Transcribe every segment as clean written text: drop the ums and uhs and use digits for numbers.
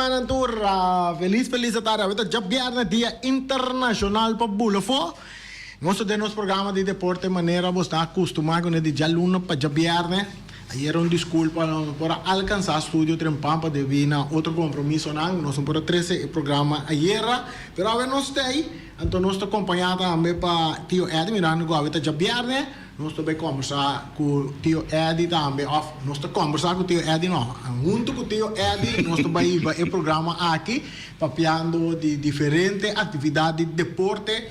semana tour, feliz tarde. Ahorita ya viernes, Día Internacional para Bulofo. Nosotros tenemos programa de deporte de manera que está acostumbrado de ya lunes para ya viernes. Ayer un disculpa por alcanzar estudio Trempampa de vina otro compromiso nos por 13 el programa ayer, pero a ver no está ahí. Entonces nos acompañado también para tío Eddie mirando que ahorita ya viernes. Nós também conversar com o tio Eddie também. Nós estamos conversar com o tio Eddie, não. Junto com o tio Eddie, nós também vamos o programa aqui, papeando de diferentes atividades de deporte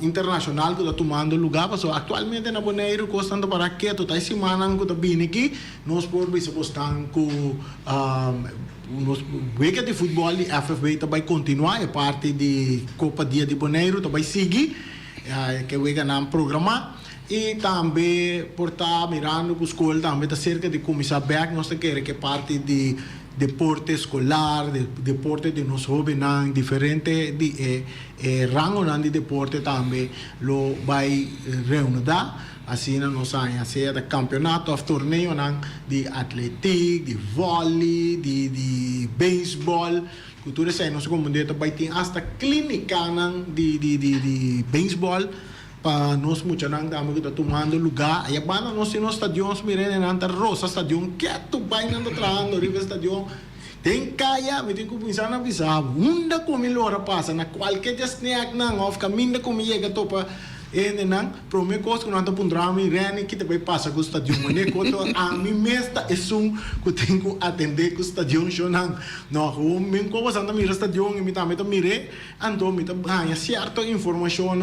internacional que está tomando lugar. Porque atualmente na Bonaire, costando para que toda a semana que está vindo aqui, nós podemos estar com nos week de futebol de FFB também continuar, é parte de Copa Dia de Bonaire, também seguir, que week não programar. E também por estar mirando com a escola também está cerca de começar back nós queremos que parte de deporte escolar, de deporte de nós jovens, diferente de rango de deporte também lo vai reunir. Assim nós temos de campeonato ou torneio de atletismo, de vôlei, de beisebol. Cultura sei nós como de também tem hasta clínica de beisebol. Para nós muitos não estamos tomando lugar. Aí agora nós temos estadiões mirando na Rosa, estadião que tu vai não trando, riba estadião. Tem caia, me tem que pensar na visão. Onde como ele ora passa, na qualquer snack não, ou caminho como chega topa. Não, para mim coisa que não está pundrando e rene que também passa com o estadião. Mas quando a mim mesma é que tenho que atender com o estadião chonang. Não, o meu coisa anda mira estadião e me também mire, então me ganha certa informação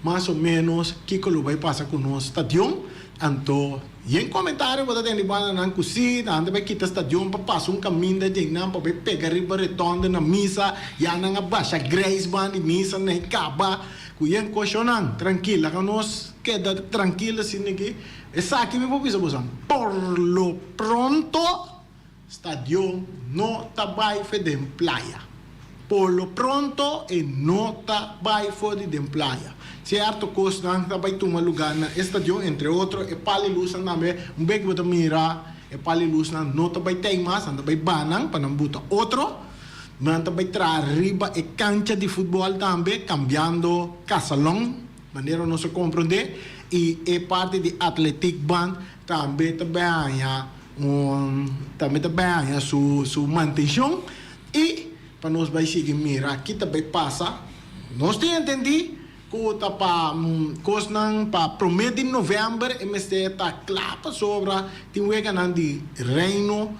mais ou menos que lo vai passar com o nosso estadião. Então, e em comentário você tem de banda na cozinha, anda vai quitar estadião para passar caminho de não para pegar riba retonda na missa, e anda baixa Grace band de missa na caba. Kuyen questionan, tranquila, que nos queda tranquila sin que esa aquí me puedo decir, por lo pronto, estadio no está vai de playa. Por lo pronto, no está vai de playa. Certo, costa está vai tomar lugar na estadio, entre outros, e pali luz também, bem que você mira, e pali luz não está vai ter mais, anda vai banang, para não botar outro. Mas também traz riba e cancha de futebol também, cambiando casalão, maneira não se compreender, e é parte de athletic band também há sua manutenção, e para nós vai seguir mira, aqui também passa, nós temos entendido que está para prometo de novembro, MST está claro sobre tem um de reino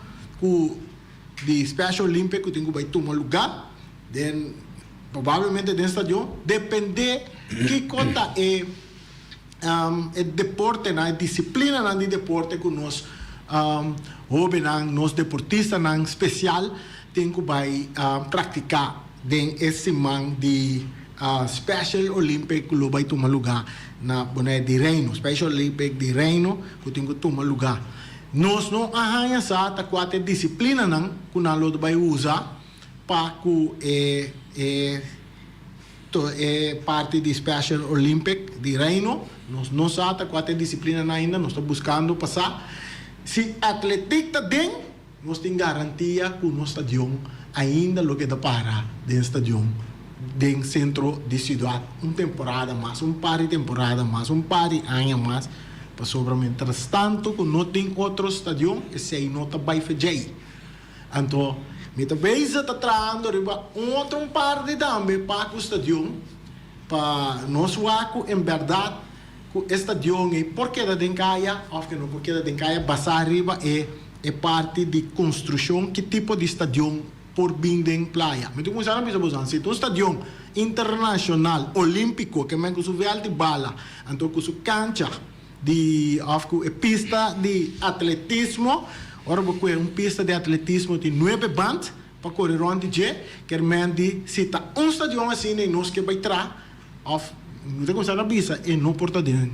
de Special Olympic que tenho vai tomar lugar, then provavelmente dentro do estadião, depende que conta é deporte, a disciplina de deporte que nós jovens, nós deportistas especial, tem que vai praticar dentro esse man de Special Olympic que vai tomar lugar na boné de reino, Special Olympic de reino que tem que tomar lugar. Nós não arranha sata quatro disciplina não que nós vai usar para que parte de Special Olympic de reino. Nós não sata quatro disciplina ainda, nós estamos buscando passar. Se atletica dentro, nós temos garantia que o nosso estadião ainda lo que dá para dentro estadião, dentro centro de cidade, uma temporada mais, par de temporada mais, par de ano mais. Sobre mientras tanto que não tem outro estadião, esse aí não está bem feito. Então, me também está trazendo outro par de também para o estadião, para nós vaco em verdade que o estadião é porque da dencaia, ou que não porque da dencaia, basta arriba é parte de construção, que tipo de estadião por bem em praia. Me começar a pensar, se um estadião internacional, olímpico, que é com sua alta bala, então com sua cancha, de pista de atletismo, ora porque pista de atletismo de 9 bandas para correr onde que realmente se está estadião assim e nós que vai entrar, não tem como bisa e não porta de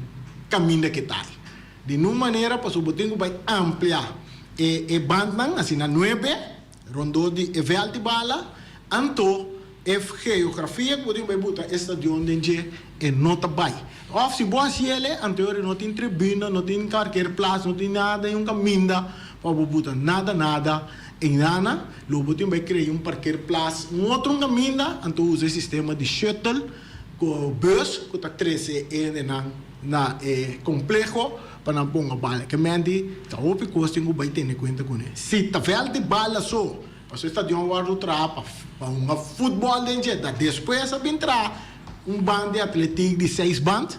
caminho que está. De uma maneira para o botinho vai ampliar e banda assim na 9 rondo de evel de bala, anto geografia que botinho vai botar estadião de e não está bem. Se boa se ele, anterior não tem tribuna, não tem qualquer place, não tem nada, um caminho para botar nada, em Nana, lobo tem vai criar parqueirplaats, outro caminho, então usa o sistema de shuttle, com bus, que está 13 na complexo, para não pôr a bala. Que mende, tá o pico, tem que vai ter conta com ele. Se tá velho de bala só, para o estadião vai para um futebol dentro, depois a entrar band de atletismo de 6 bandas,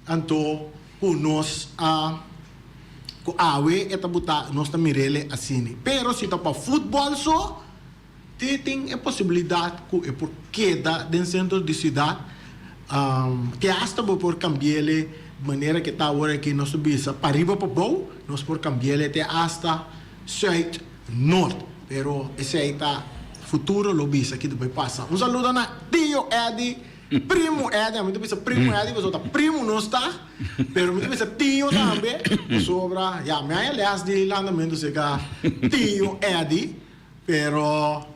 então nós com a AWE eta botar nós também mirele assim. Pero se tá para futebol só, tem a possibilidade que é por queda dentro do centro de cidade, que hasta por cambiar de maneira que está agora aqui nós subimos para riba para baixo, nós por cambiar até hasta sul norte. Pero esse aí tá futuro lo bisa aqui depois passa. Um saludo na tio Eddie, primo Eddie, muito bisa primo Eddie, você tá primo não está, pero muito bisa tio também. Sobra, já me aliás de landamento chega tio Eddie, pero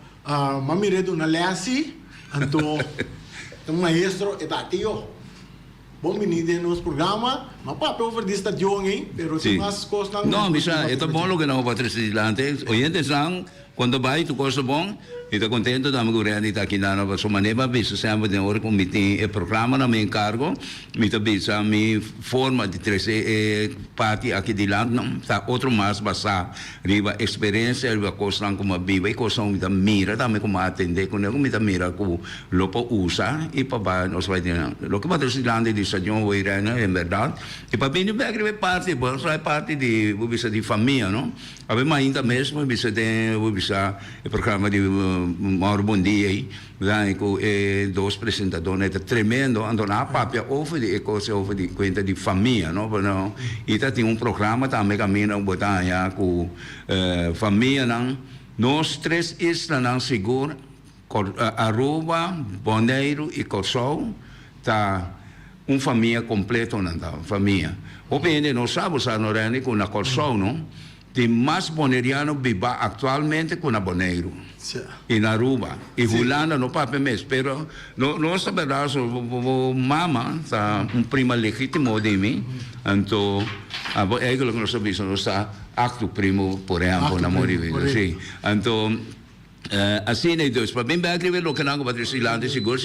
mamiredo na lesi, então o maestro é da tio. Bom menino no programa, mas para over de estação hein, pero se mais costa não, misa, ito bom lugar na Patricia Lantes. Oyentes lang, quando vai tu costa bom, ito contento da magurian ita kinana pa so maneba bisa sempre de hora committee e programa na me encargo, mita bisa mi forma de 13 parti aqui de lá, não, tá outro mais basa, riba experiência, riba costa como vive, costa mita mira, também como atender com ele, mita mira com lopo usa e para nós vai ter. Lo que Patricia Lantes de estação vai irena, em verdade. E para mim é parte, bom, sai parte de bisa de família, não? Abbiamo ainda mesmo bisa de bisa o programa de Mauro Bondia aí, com dois apresentadores, é tremendo, andam na papia over de coisa over de conta de família, não? E tá tem programa também caminho botar já com família não, nós três islas não seguro, Aruba, Bonaire e Corsol, tá família completa não tá família. Opende nós sabemos a Norene com a Corsol, não? Tem mais boneriano viva atualmente com a Bonaire. E na Aruba. E Hulana no papel mesmo. Pero nós sabemos o mama tá prima legítimo de mim. Então, é aquilo que nós sabemos, nós está acto primo por exemplo na Morivina. Sim. Então, assim né, então, para bem escrever o que não vai ter silante, seguro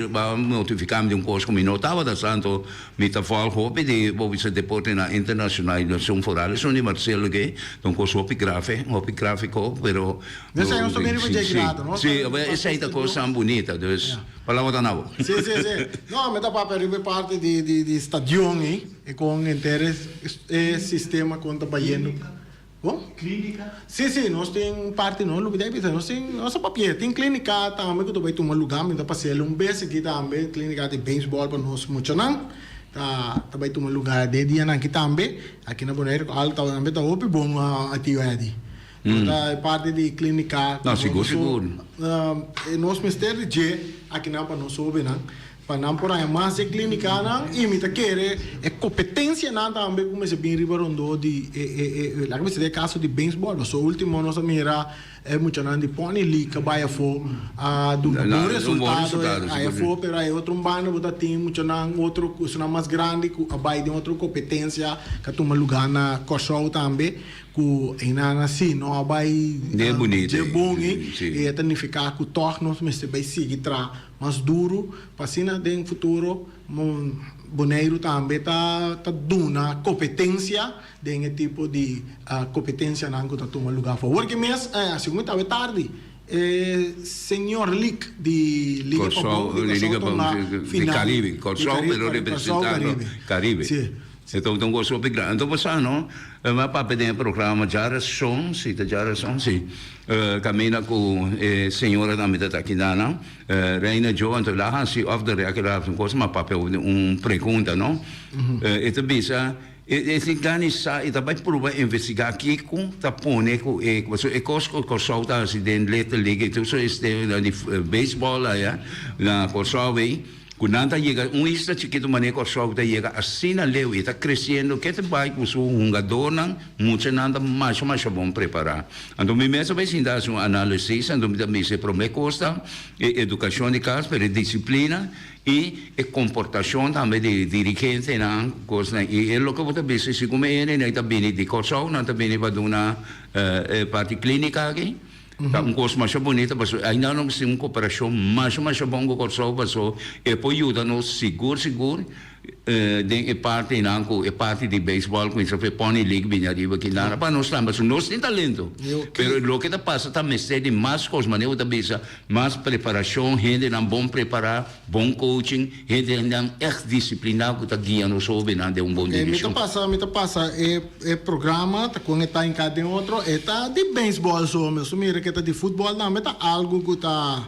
vamos notificar de curso como notava da santo, me tá falando hope de vou se deporte na internacionalização foral, isso não é Marcelo que então curso gráfico, pero nessa não também vai ter grado, não? Sim, essa é a coisa bonita, então palavra da nova. Sim. Não, mas dá para ribe parte de estação aí, e com interesse sistema conta baiano. Bom? Clínica? Sim, nós temos parte, não, nós temos nossa papel, tem clínica também, que tu vai tomar lugar, mas para ser vez aqui também, clínica de beisebol para nós, muito não, tá vai tomar lugar de dia aqui também, aqui na Bonaire, alta também, tá open bom a atividade. Tá parte de clínica. Não, seguro. Nós ministério de aqui na para nós ouvir, não? Para não por aí mais de clínica não e me tá querer é competência não também como se bem ribarondo de lá que se caso de beisebol o último nossa mira é muito não de pone liga vai for do bom resultado aí for pero aí outro bando botar tem muito não outro não mais grande vai de outra competência que toma lugar na Corsol também que ainda assim não vai de bonito de bom e é tanificar que torna mas se vai seguir mais duro para assim no futuro Bonaire também tá dando competência de tipo de competência não que tá tomando lugar for porque mês segunda tarde senhor Lick de Liga de Caribe Corsol pero representando Caribe então gosto de grande então você não mas para pedir programa Jarason sim caminha com senhora também da aqui não Reina Jo então lá assim off the record coisa mas papel pergunta não então bisa esse ganissa e também provar investigar aqui com tá pone com você Corsol tá assim dentro letra liga então isso é de beisebol lá na Corsol Quando chega isla chiquito maneco só que chega assim na leu e está crescendo que te vai com um jogador não muito nada mais bom preparar. Então me mesmo vai sim dar uma análise, então me se promete costa educação de casa, para disciplina e comportação também de dirigente na coisa e é o que você vê se como ele não está bem de coisa não está bem para uma parte clínica aqui. Um curso mais bonito, mas ainda não se uma cooperação mais bom com o curso, mas é para ajudar-nos seguro, de parte não, é parte de beisebol, com isso foi pony league bem arriba que lá, para nós também, nós temos talento, mas o que está passando também é de mais coisas, mas eu também mais preparação, gente não bom preparar, bom coaching, gente não é disciplinado que está guiando sobre não de bom direção. Me passa, é programa, tá quando está em cada outro, está de beisebol só, mas mira que está de futebol, não, está algo que está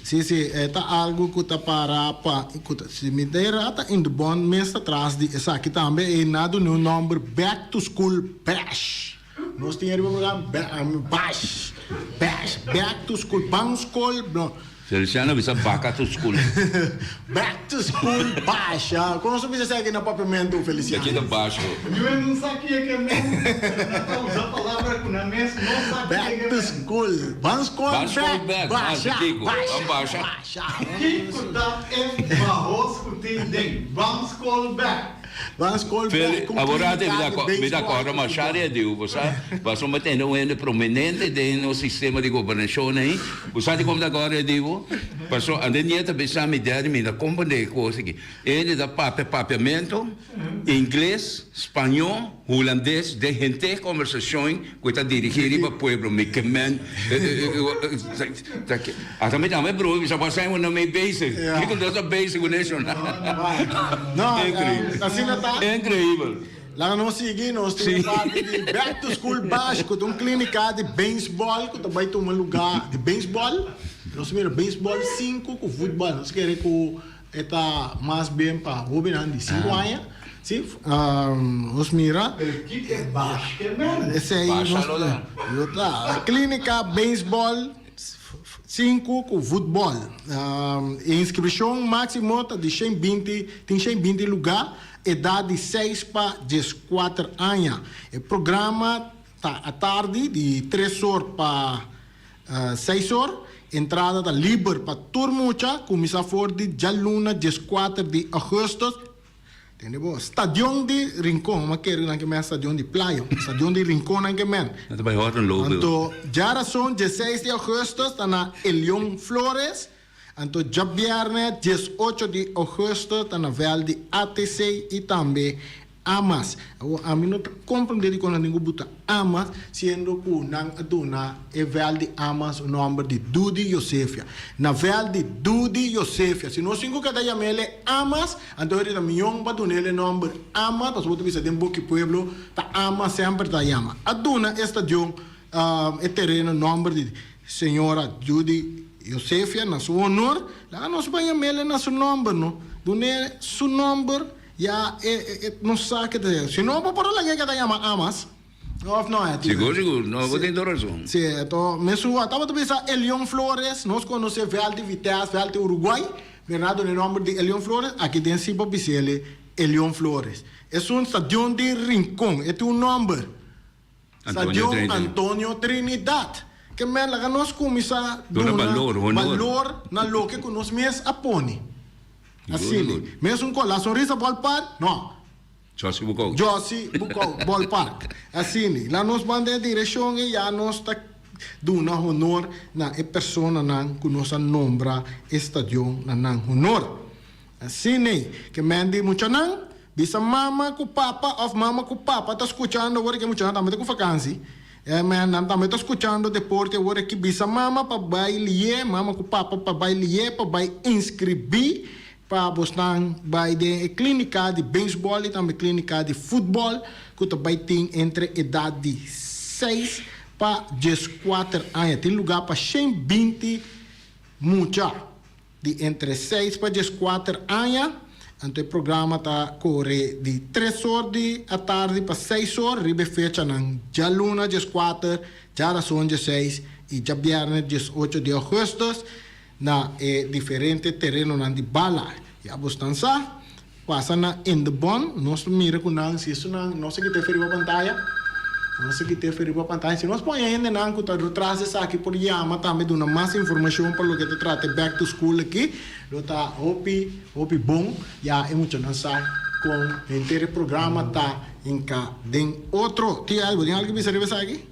sim, está algo que está para se me der ata in de bom mês atrás de essa aqui também é nada no nome Back to School Bash. Nós tínhamos Bash, Back to School, Bang School, Feliciano bisa vaca to school. Back to School Bash. Como você bisa aqui na papamento, Feliciano? Aqui da baixo. Eu não sabia que é mesmo. Não usar a palavra com a mesa, não sabia Back to School. Bang School Back. Baixa. Kiko tá em arroz com tem Bang School Back. Bang School Back. Agora me dá corda mais área de você. Você vai ter um ente prominente no sistema de governação aí. Você como agora digo, passou a nieta pensar me der me da compreender coisa aqui. Ele dá papiamento, inglês, espanhol, holandês, de gente conversação que está dirigida para o povo, me que man. Também bro, você vai sair uma meio basic. Que que dá basic nation? Não, assim está. É incrível. Lá nós seguimos, temos parte de Back to School Bash, que é uma clínica de beisebol, que também tem um lugar de beisebol. Nós mira beisebol 5 com futebol. Nós queremos que está mais bem para o governo de 5 anos. Sim, nós mira. Que é baixo, que é mesmo. Esse aí, a clínica beisebol 5 com futebol. Inscrição máxima de 120 lugares. Idade de 6 para 14 anos. O programa está à tarde, de 3 horas para 6 horas. Entrada está livre para turma, começa a for de Jaluna, 14 de agosto. Entendeu? Estadião de Rincón, mas quero que é estadião de Playa. Estadião de Rincón, que é. Então, já são 16 de agosto, está na Elion Flores. Então, já viernes, 18 de agosto, está na Vel de ATC e também Amas. A mim não compreendo quando ninguém bota Amas, sendo que não aduna é Vel de Amas o nome de Dudi Josefia. Na Vel de Dudi Josefia, se nós cinco cada ele Amas, então ele também para donar ele nome Amas, para você ver se tem boque pueblo, tá Amas sempre tá chama. Aduna estadio é terreno nome de senhora Dudi Josefia, na seu honor, lá nós vamos chamar na seu nome, não? Donar seu nome, já não sabe que é. Se não, para lá que chama Amas. Não é? Seguro, não vou ter razão. Sim, então, mesmo estava pensando Elion Flores, nós conhecemos Vel de Vitesse, Vel de Uruguai, Bernardo, o nome de Elion Flores, aqui tem sim para dizer Elion Flores. É um estadião de Rincón, é um nome. Estadião Antônio Trinidad. Que men lá nós começamos a valor na lo que nós mesmos apone. Assim, mesmo com a Sonrisa Ballpark, não. Josie Bucou Ballpark. Assim, lá nós vamos em direção e já nós está dando honor na pessoa que nós nombra estadio na honor. Assim, que men di muito não, bisa mama com papa, of mama com papa, está escutando agora que muito não, também com vacância. Man, também estou escutando deporte agora que bisa mama para baile, mama com papa para baile, para vai inscrever para buscar vai de clínica de beisebol e também clínica de futebol que também tem entre idade de 6 para 14 anos. Tem lugar para 120 mucha de entre 6 para 14 anos. Então o programa está corre de 3 horas da tarde para 6 horas, ribe fecha ng já luna 14, já razão 16 e já viernes 18 de agosto. na diferente terreno na di bala. E abbastanza passa na in the bon, nós mira com nang se isso não nossa que te feri a pantalla. Nossa que te feri a pantalla. Se nós põe ainda nang que tá retrás essa aqui por yama também dando mais informação para o que te trata back to school aqui. Lo tá hopi bom, já é muito lançar com o inteiro programa tá em cá. Den outro, tem algo que me serve aqui?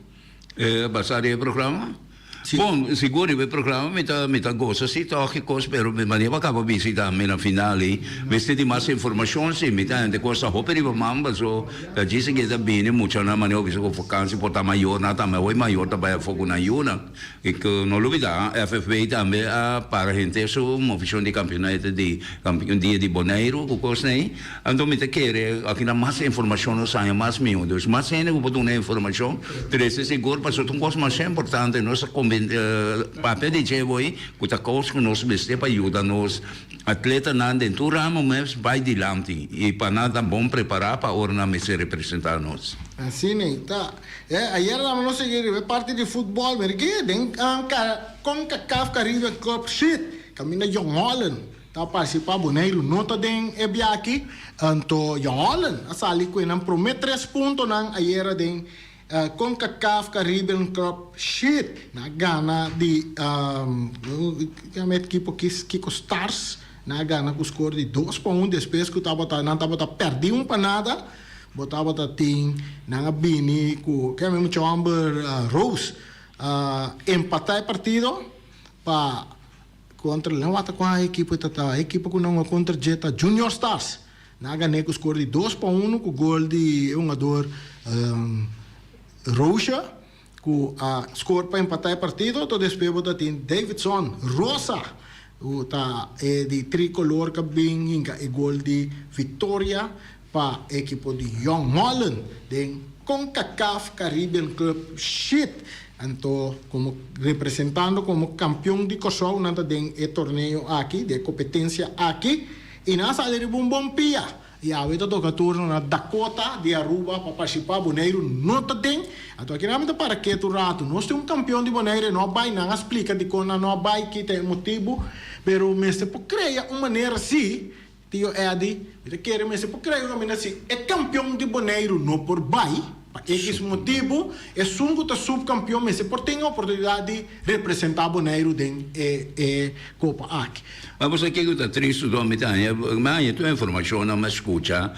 Basare il programma? Sì. Bom, sicuro il programma mi gosta sì tocchi cose però mi maniera capo visita a finale vesti di massa informazioni sì mi tante cosa hoperi per mamma so da dice che da bene mucho na maniera che so vacanze porta maior na ta mai maior ta vai fogo na yuna e che non lo veda FFB também a para gente so uma visão de campeonato de campeão dia de Bonaire com coisa aí então me te quer aqui na massa informação sai mais miúdos mas ainda com botar uma informação três seguro para um coisa mais importante nossa papel de jeito aí que tá coisa que nós beste para ajudar nós atleta não dentro ramo mas vai dilante e para nada bom preparar para hora na mesa representar nós assim né tá ayer nós seguir parte de futebol porque den com CAF Caribe Club shit caminha Young Holland tá participar Bonaire nota den aqui então Young Holland asali que não promete 3 pontos não ayer den CONCACAF Caribbean Cup shit na gana di equipo Kiko Stars na gana com score de 2-1 depois que não tava perdi para nada botava ting na bini com que mesmo Chamber Rose empatar partido pa contra não ata com a equipe com não contra Jetta Junior Stars na gana com score de 2-1 com gol de jogador Rocha, que score para empatar o partido, todo despejo tem Davidson Rosa, que de tricolor que vem e gol de vitória para a equipe de Young Holland, de CONCACAF Caribbean Club shit. Então, como representando como campeão de Kosovo, nada de torneio aqui, de competência aqui, e na sala de Bumbom Pia. E a vida toca turno na Dakota de Aruba para participar Bonaire não tem então aqui realmente para que tu rato nós temos campeão de Bonaire não vai não explica de como não vai que tem motivo pero me se pode criar uma maneira assim tio Eddie ele quer me se pode criar uma maneira assim é campeão de Bonaire não por vai esse motivo é sungo tá subcampeão mas se pode ter a oportunidade de representar Bonaire dentro Copa aqui. Vamos aqui que está triste do mitad, mas tu informação não me escuta.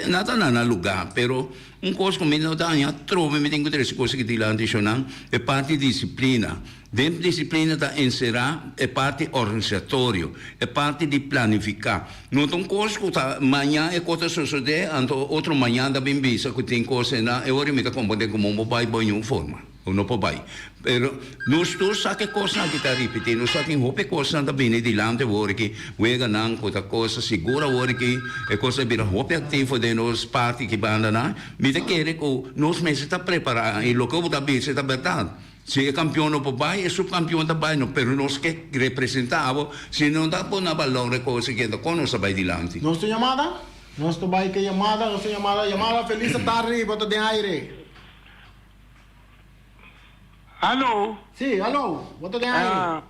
Nada na lugar, pero coisa como não dá, trove me tem que ter essa coisa que te lá adicional é parte de disciplina. Dentro da disciplina da encerrar é parte organizatório, é parte de planificar. Não tem coisa que tá amanhã é coisa suceder, então outro manhã da bem vista que tem coisa na é hora me tá compreender como um pai banho em forma. Ou não pode. Pero nós todos sabe coisa que está repetindo, nós sabe que coisa da bem de lá de hora que wega não coisa coisa segura hora que é coisa vira hope ativo de nós parte que banda na, me te quer que nós meses está preparar e logo da bem se está verdade. Se é campeão no papai, é subcampeão também, não, pero nós que representamos, se não dá para na balão de coisa que com nós vai dilante. Nossa chamada, nosso pai que chamada feliz tarde, bota de aire. Alô? Sim, alô, bota de aire.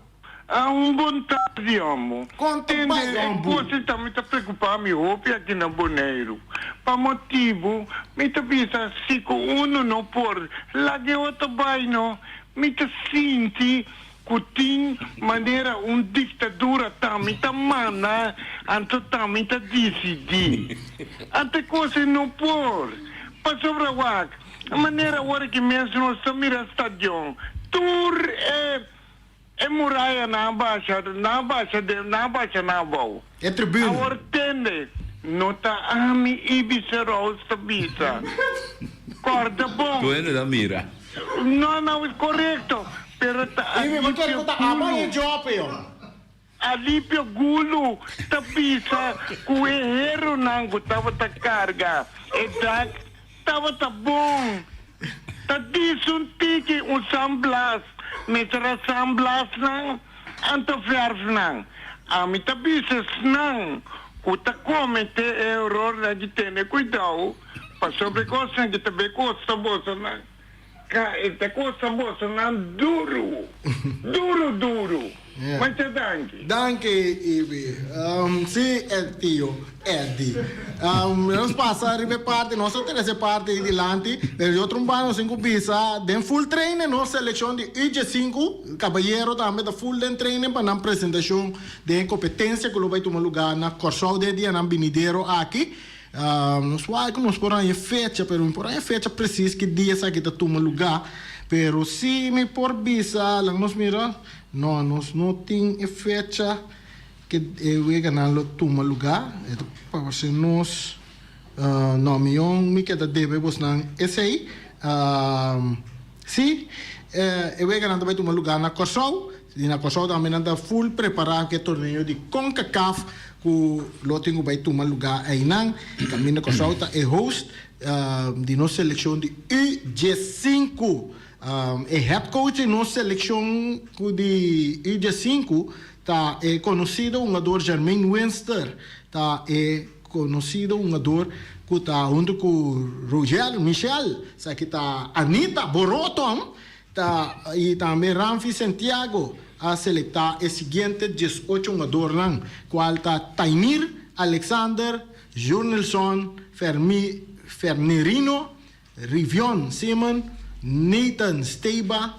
Bom tarde, amo. Conta mais, amo. Você está me preocupado, me ouve aqui na Bonaire. Para motivo, me está pensando, se uno não por, lá que outro bairro, me está sentindo que tem maneira ditadura também, está mana, então também está decidir. Até coisa não por. Para sobre a maneira agora que mesmo nós estamos no estádio, tur é muralha na baixa na boa. É tribuna. Agora tende, não está a mim Ibiza Rosta Bisa. Corda bom. Tu é da mira. Não, é correto. Pero tá. Ibi, mas quero botar a mão em job, Alípio gulo, tá bisa, o erro não tava ta carga. E dag, tava ta bom. Tá disso um tique, samblas. Metra samblas nang, anto verf nang. Ami ta bisa nang. Kuta komete error na gitene cuidado. Pa sobre coisa que também costa bosa nang. Esta coisa bosa nang duro. Duro. Yeah. Mas danke. Danke, Ivi. Sì, tio, Eddie. Nós passa a parte, nós terceira parte de lante, pero eu trombano 5 pisa, den full training, nós seleção de UG5, caballero também da full den training para na apresentação de competência que vai tomar lugar na Corsol de dia na Binideiro aqui. Nós vai que nós porém fecha, pero porém fecha precisa que dia essa que tá tomar lugar, pero se me por bisa, lang nós mira, nós não tem fecha que vai ganhar lo toma lugar, então para você nós não me queda deve você não esse aí, se vai ganhar também toma lugar na Corsol, e na Corsol também anda full preparado que torneio de CONCACAF que lo tenho vai tomar lugar aí não, também na Corsol tá é host de nossa seleção de UG5. Head coach de nossa seleção de UG5 tá é conhecido um jogador Jermaine Winster, tá é conhecido um jogador que tá junto com Rogel Michel, sabe que tá Anita Boroton, tá e também Ramfi Santiago a seletar o seguinte 18 jogador lang, qual tá Taimir Alexander, Jurnelson, Fernerino, Rivion Simon, Nathan Steba,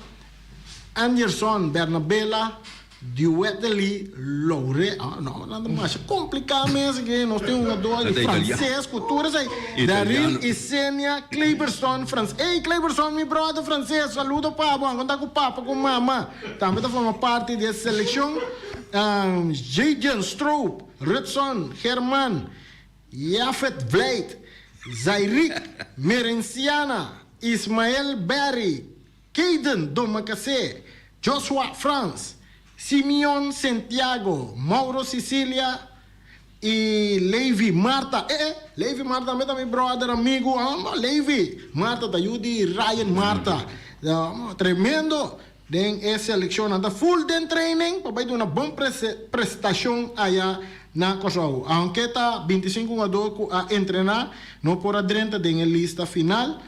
Anderson Bernabella, Dueteli Loure. Não, nada mais complicado mesmo que nós temos um jogador de francês, cultura, Daryl Isenia Cleberson, francês. Ei, Cleberson, meu brother francês, saludo papo, contar com o papo, com mama. Também forma parte dessa seleção. Jaden Stroop, Ritson, Herman, Jafet Vleit, Zairik, Merenciana, Ismael Berry, Caden Domacase, Joshua France, Simeon Santiago, Mauro Sicilia e Levi Marta. Levi Marta também brother, amigo. Levi Marta da Yudi Ryan Marta. Tremendo. Den essa seleção anda full den training para ter uma boa prestação aí na Kosovo. Aunque tá 25 jogadores a treinar, não por adentro da lista final.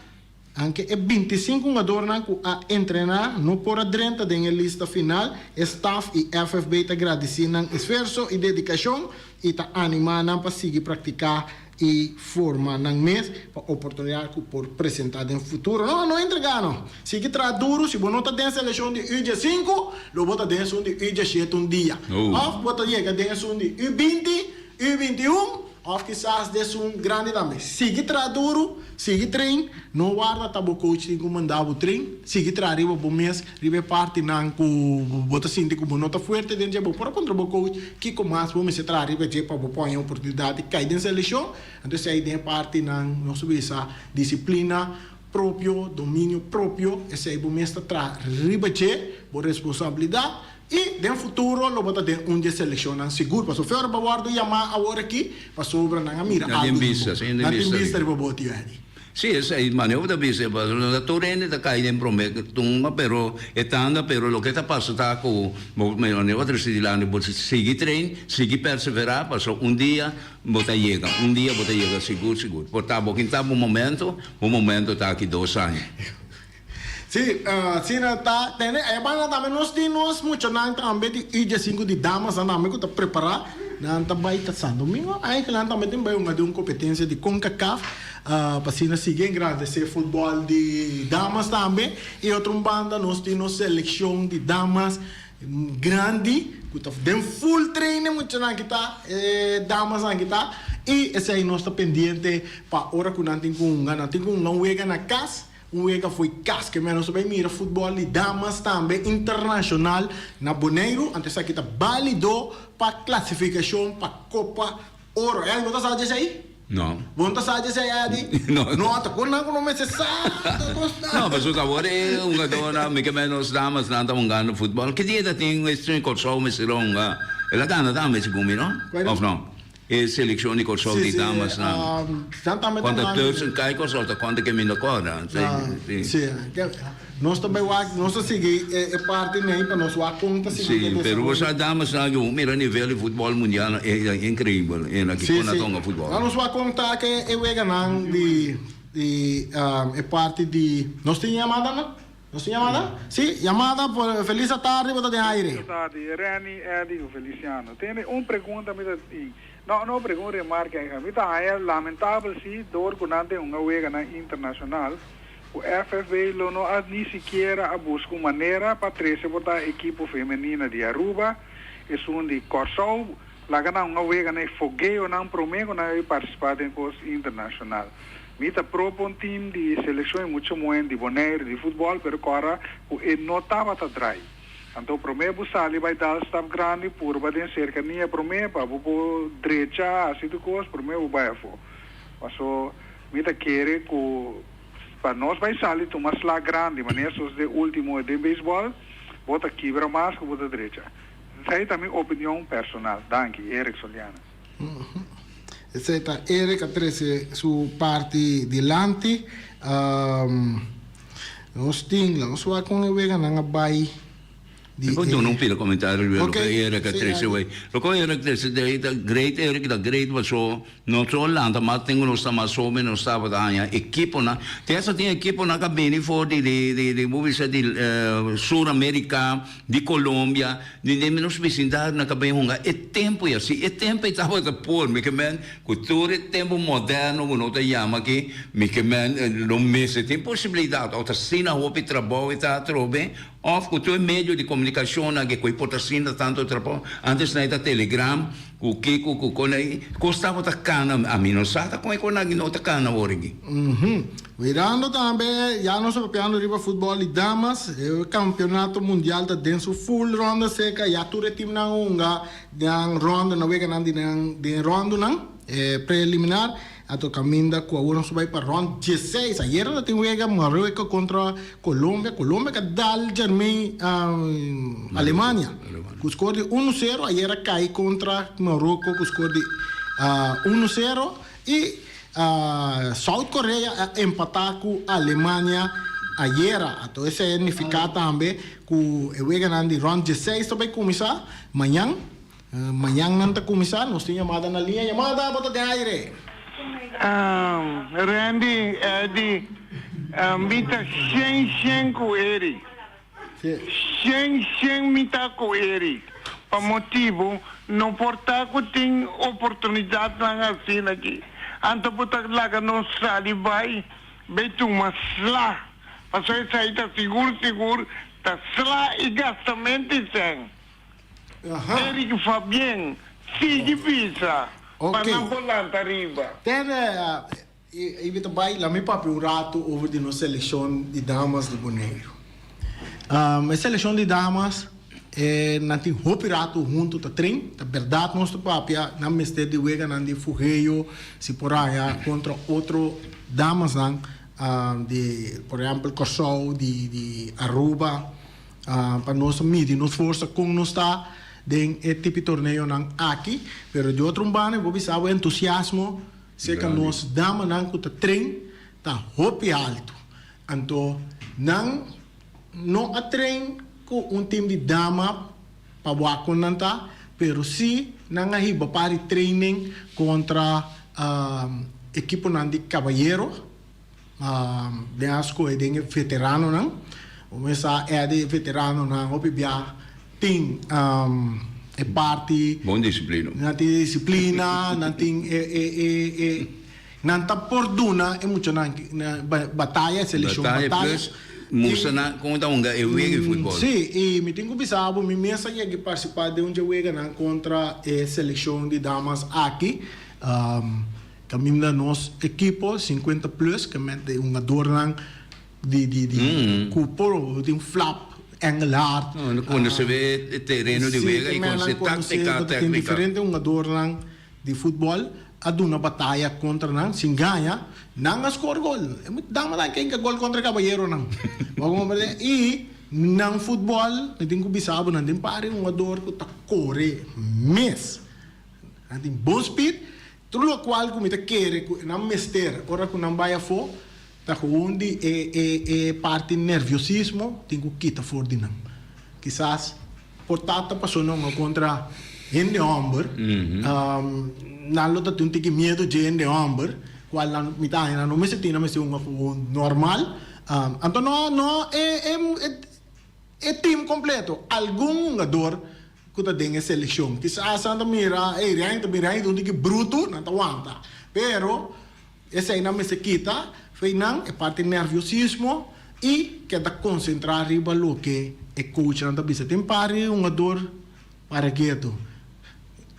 Anche é 25 jogadores a treinar, não por dentro da lista final. Staff e FFB está agradecendo o esforço e dedicação e está animando para seguir praticar e formar no mês para oportunidade por apresentar no futuro. Não entregar, não. Se que traz duro, se você não está dentro da seleção de UG5, não bota dentro de UG7 um dia. Ou bota dentro de U20, U21, ou quizás desse grande também. Se que traz duro, se que treino, não guarda tabo coach que mandava o treino, se que traz riba bom mês, riba parte não com bota sinto com nota forte dentro de para contra o coach que começa bom mês se traz riba de para pôr em oportunidade cai dentro da seleção, então se aí dentro parte não não subir essa disciplina próprio, domínio próprio, esse aí bom mês traz riba de por responsabilidade. E no futuro, lo bota de onde selecionam seguro. Para sofrer para guardo chamar agora aqui, para sobra na mira. Na vista, sim, na vista. Na vista de bobote aí. Sì, sai, ma ne ho da vista, la torrente da caire in prometto, però è tanta, però lo che ti passa sta con, ne ho tre anni, sigi train, sigi perseverare, passo un dia, bota llega, sicuro. Portavo in un momento sta qui 2 anni. Sì, sì, tá, tem, é bom também nós temos muito não também de UG5 de damas, também que tá preparar, não tá vai tá São Domingo, aí que lá também tem bem uma competência de CONCACAF, para se seguir grande esse futebol de damas também, e outra banda nós temos seleção de damas grande, que tá dando full treino muito não que tá, damas não que tá, e esse aí nós tá pendente para hora que não tem com não chega na casa. Uega foi casca, menos bem mira futebol de damas também internacional na Boneiro, antes aqui tá válido para classificação para Copa Ouro. É, você sabe disso aí? No. Você sabe disso aí? No. No, tá com não me se sabe. No, mas o favor é donna, mica menos damas nanta mangano futebol. Que dia tem este corso me sironga. Ela gana também se come, no? Of no? E selezioni col soldi di damas quando terzo cai col soldo quando che mi ricorda sì non sto segui e parte nei per non so conta sì per usa damas mira livello di football mondiale è incredibile è una che tonga football non so conta che e wega nan di e parte di non sti chiamata no ¿Nuestra llamada? Sí, llamada por feliz tarde, bota de aire. Tarde, Rani, Eddie, Feliciano. Tiene una pregunta, no pregunta remarca, es lamentable si door conante una wega internacional, o FFB no ha ni siquiera a buscar manera para trazer botar equipo femenina de Aruba, es un de Corso, la gana una wega na fogueo na prometo na participar em coisa internacional. Mita propõe um time de seleção muito bom de Bonaire de futebol, pero agora não estava atrás. Então prometo sali vai dar staff grande por bater cercania prometo para o direita assim de coisa prometo vai for. Passo mita querer que para nós vai sair tomar lá grande, mas nesses de último de beisebol bota quebra mais que bota direita. Isso aí também opinião personal. Danke, Eric Soliana. Etc. Eric atrese su parte dilante. Nos tingla, nos wa con e wega nanga bai. Poi non pila commentare lo Okay, che era che sì, trese way. Lo che era che trese da great Eric da great was so non so Olanda ma tengo no sta ma so meno stava da ania equipo na terza tinha equipo na cabine for di movies di Sud America di Colombia di nemmeno vecindade na cabine hunga e tempo e assim e tempo estava da por me che man cultura tempo moderno uno da chiama che me che man non messe tem possibilità outra sina hopi trabalho e tá trobe of cultura medio di comunicazione che quei potassina tanto troppo antes na telegram o Kiko con costava taccana a minosata come con la nota cana origi. Virando também, já nós sappiamo riba futebol e damas, o campeonato mundial da dentro full ronda seca, já tudo time na unga, dan ronda na wega nan de ronda nan preliminar, ato caminda com a uno subai para ronda 16. Ayer la tem wega Marruecos contra Colômbia que dal Germain Alemanha. Com score de 1-0, ayer cai contra Marrocos com score de 1-0 e South Korea empatar com a Alemanha ayer. Então isso significa também que o wega de round 16 também começar amanhã. Amanhã não está começar, nós temos chamada na linha, chamada bota de aire. Randy, Eddie, mita shen com ele. Shen mita com ele. Por motivo, não portar que tem oportunidade na assim aqui. Anto botar lá que não sabe vai, betu uma slá. Passou isso aí tá seguro, tá slá e gastamento sem. Eric Fabien, sigue pisa. Ok. Para não bolar arriba. Ten, evita vai lá me papi um rato over de nossa seleção de damas de Bonaire. A seleção de damas não tem hopi rato junto tá trem, tá verdade nosso papi na mestre de wega não de fugeio se por aí contra outro damas não de por exemplo Corso de Aruba para nosso meeting nos força com nós está den e tipo de torneio não aqui, pero de outro bane vou pensar o entusiasmo se que nós dama não que tá trem tá hopi alto, então não a trem com time de dama para boa com nanta, pero si não hiba para training contra equipo não de caballero, de asco e de veterano não, o essa é de veterano não hopi bia tem é parte Buon disciplina. não tem disciplina, não tem não tá por duna é muito na batalha seleção Batalha batalha plus musa na conta unga e wega futebol. sim, e me tenho pensado me mesa que participar de um jogo na contra a seleção de damas aqui caminho nosso equipo 50 plus que mete uma dornan de cuporo de um flap Engelhard. Quando se vê terreno de wega e quando se tática Tem técnica. diferente um jogador de futebol a uma batalha contra não se ganha não score gol é muito dama lá quem que gol contra caballero não vamos ver e não futebol tem que bisabo não tem pare um jogador que tá corre mês não tem bom speed tudo o qual como te quer não mester ora que não vai a fo tá onde é parte nerviosismo tem que quitar fora de não quizás portanto passou não contra gente hombre não luta tem que medo de gente hombre qual não me tá não me sentia não me sentia um normal Então não é time completo. Algum jogador que está dentro da seleção. Quizás anda mira, onde que bruto, não está aguenta. Pero, essa aí não me se quita, foi não, é parte nerviosismo e que está concentrar riba lo que é coach, não está bisa. Tem pare um jogador para quieto.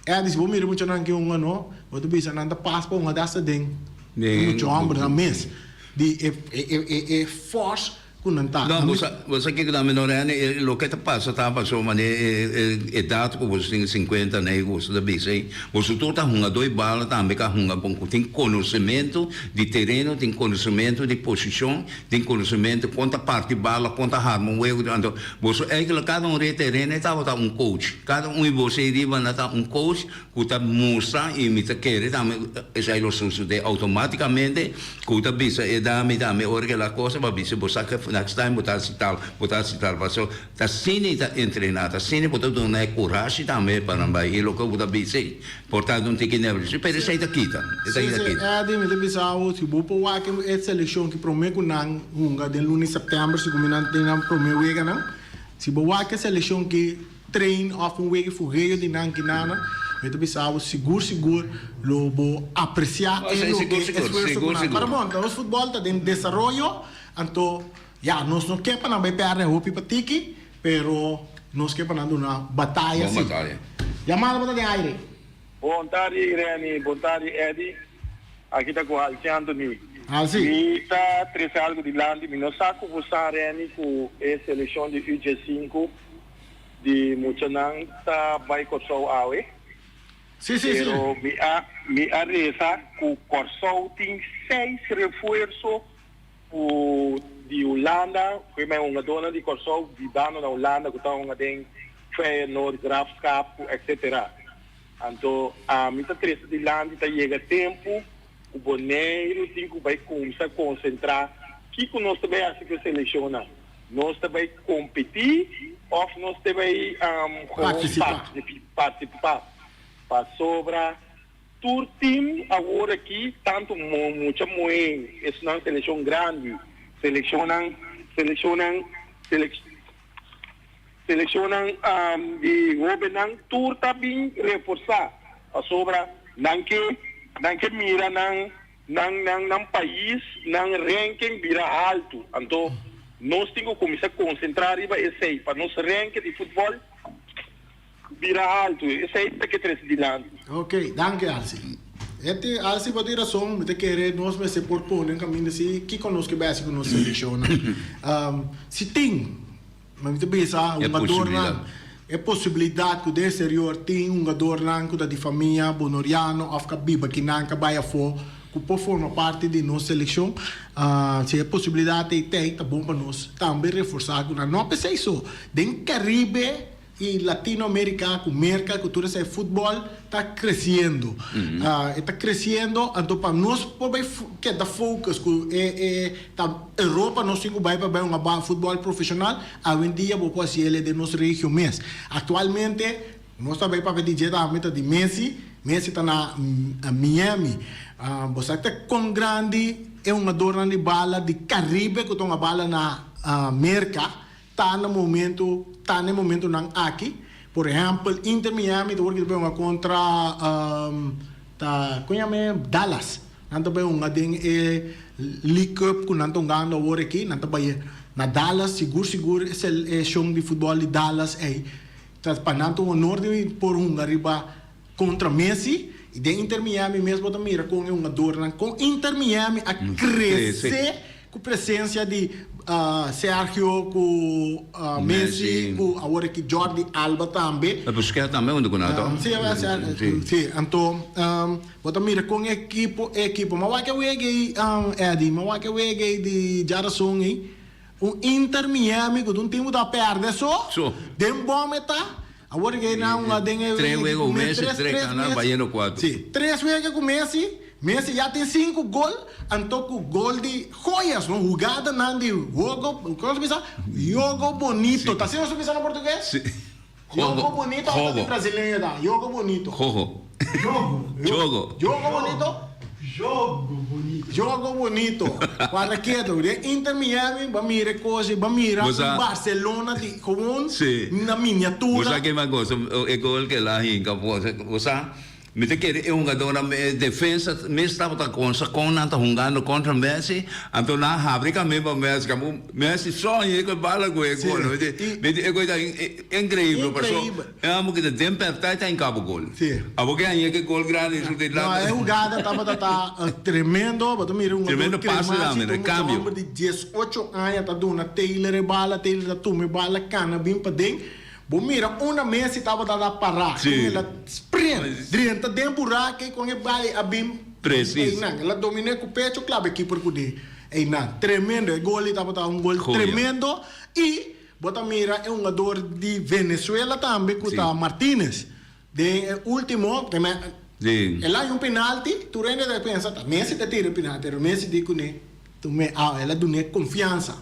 É, diz, vou mirar muito não que um ano, vou bisa, não está passa para uma dessa dentro. Muito homem na mesa. De force não tá. Não, você que está menorando, o que passa, mas é dado que você tem 50, né, você deve ser, você toda runga dois balas, também que runga bom, tem conhecimento de terreno, tem conhecimento de posição, tem conhecimento quanta parte bala, quanta arma, então, você é que cada um de terreno está um coach, cada um de você riba está um coach, que está mostra e me está querer, também, isso aí sucede automaticamente, que está bisa, e dá-me, hora que a coisa, vai bisa, você que next time botar citar, passou, tá sini tá treinado, tá sini botar uma coragem também para não ir logo botar bem, portanto não tem que nervoso, pero isso aí tá quita, isso aí tá quita. É, de me pensar, se vou pôr aqui é seleção que promete não, de lunes setembro, se combinando tem não promete wega não, se vou aqui seleção que trein of um wega fogueio de não que nada. Eu pensava, seguro, lo vou apreciar seguro. Para bom, então o futebol está em desenvolvimento, então nós não queremos não vai perder o pipatiki, pero nós queremos não uma batalha. Uma batalha. Chamada de aire. Boa tarde, Irene. Boa tarde, Eddie. Aqui está com o Alexandre. Sim. E está três algo de lande. Não sabe como você, Irene, com a seleção de UG5 de Muchanang, está vai Corsou Aue. Sim. Pero me arresa que o Corsou tem 6 reforços de Holanda, foi mais uma dona de Corsou, de dano na Holanda, que está uma de Feyenoord, Graafschap, etc. Então, a muita triste de Holanda está chega tempo, o boneiro tem que vai começar a concentrar, que nós também assim que seleciona, nós também competir, ou nós também participar, para sobra tur team agora aqui tanto muita moeda, isso não é seleção grande. Selecionam de governan tur também reforçar a sobra não que mira não país não ranking vira alto então nós temos que começar a concentrar esse aí para nosso ranking de futebol vira alto esse aí é que três de lado. Ok, danke Alci. Alci pode razão, me te querer nós me se propõe um caminho assim que conosco básico nos seleciona. Se tem, mas me te pensa um jogador lá, é possibilidade que de exterior tem um jogador lá que de família bonoriano, of que biba que não que vai for que pode formar parte de nossa seleção. Se é possibilidade tem, tá bom para nós também reforçar que não pensa isso. Den Caribe e Latinoamérica, com mercado, cultura de futebol, está crescendo. Está crescendo, então para nós, que dá focus, que a Europa, nós temos que para um futebol profissional, hoje em dia, vou fazer ele de nossa região mesmo. Atualmente, nós também para dizer a meta de Messi está na Miami. Você está com grande, é uma dor de bala de Caribe, que tem uma bala na América. Está no momento não aqui, por exemplo, Inter Miami do que uma contra Dallas, não também uma League Cup que não estão ganhando agora aqui, não também na Dallas seguro esse show de futebol de Dallas aí, tá para não ter honor de por arriba contra Messi e de Inter Miami mesmo também mira com uma dor com Inter Miami a crescer com presença de Sergio, com Messi, com agora que Jordi Alba também. A Busquets também onde conhece? Sim, então, bota mira com equipo, mas vai que eu cheguei, Eddie, mas vai que eu cheguei de Jarason aí, Inter Miami, que não tem muito a perder só, dem bom meta. Agora que não tem 3 vezes o Messi, 3 canais, vai no 4. Sim, 3 vezes com Messi já tem 5 gols, então com gol de joias, não? Jogada não de jogo, como se diz? Jogo bonito. Tá sendo pensando em português? Sim. Jogo bonito, ou brasileiro dá? Jogo bonito. Jogo. Jogo bonito. Jogo bonito. jogo bonito. Para que de Inter Miami, ba mira coisa, ba mira Você- Barcelona de comum Sim. na miniatura. Você que mais gosta, é gol que lá em campo, você me te quer um jogador na defesa, me estava com nanta jogando contra Messi, então na fábrica mesmo Messi sonha com bala com o gol, me é coisa incrível, Incrível. é amo que de tempo está em cabo gol. Sim. A porque aí que gol grande isso de Não, lá. é jogada tá tremendo, mas tu mira um Tremendo passe lá, né? Cambio. Homem de 18 anos tá dando Taylor bala, Taylor tá tume bala, cana bem para dentro. Bom, mira, uma Messi estava a parar. Sim. Ela sprint, dentro de buraco, com o bala a bem. Preciso. Ela domina com o pecho, claro, aqui por cuidar. Tremendo, o gol estava um gol Joia. tremendo. E, bota mira, é um jogador de Venezuela também, que Sim. tá Martínez. De último, que me, Sim. ela hay un penalti, tu rende de pensa, Messi te tira el penalti, pero Messi dice que tu me ela dune confianza.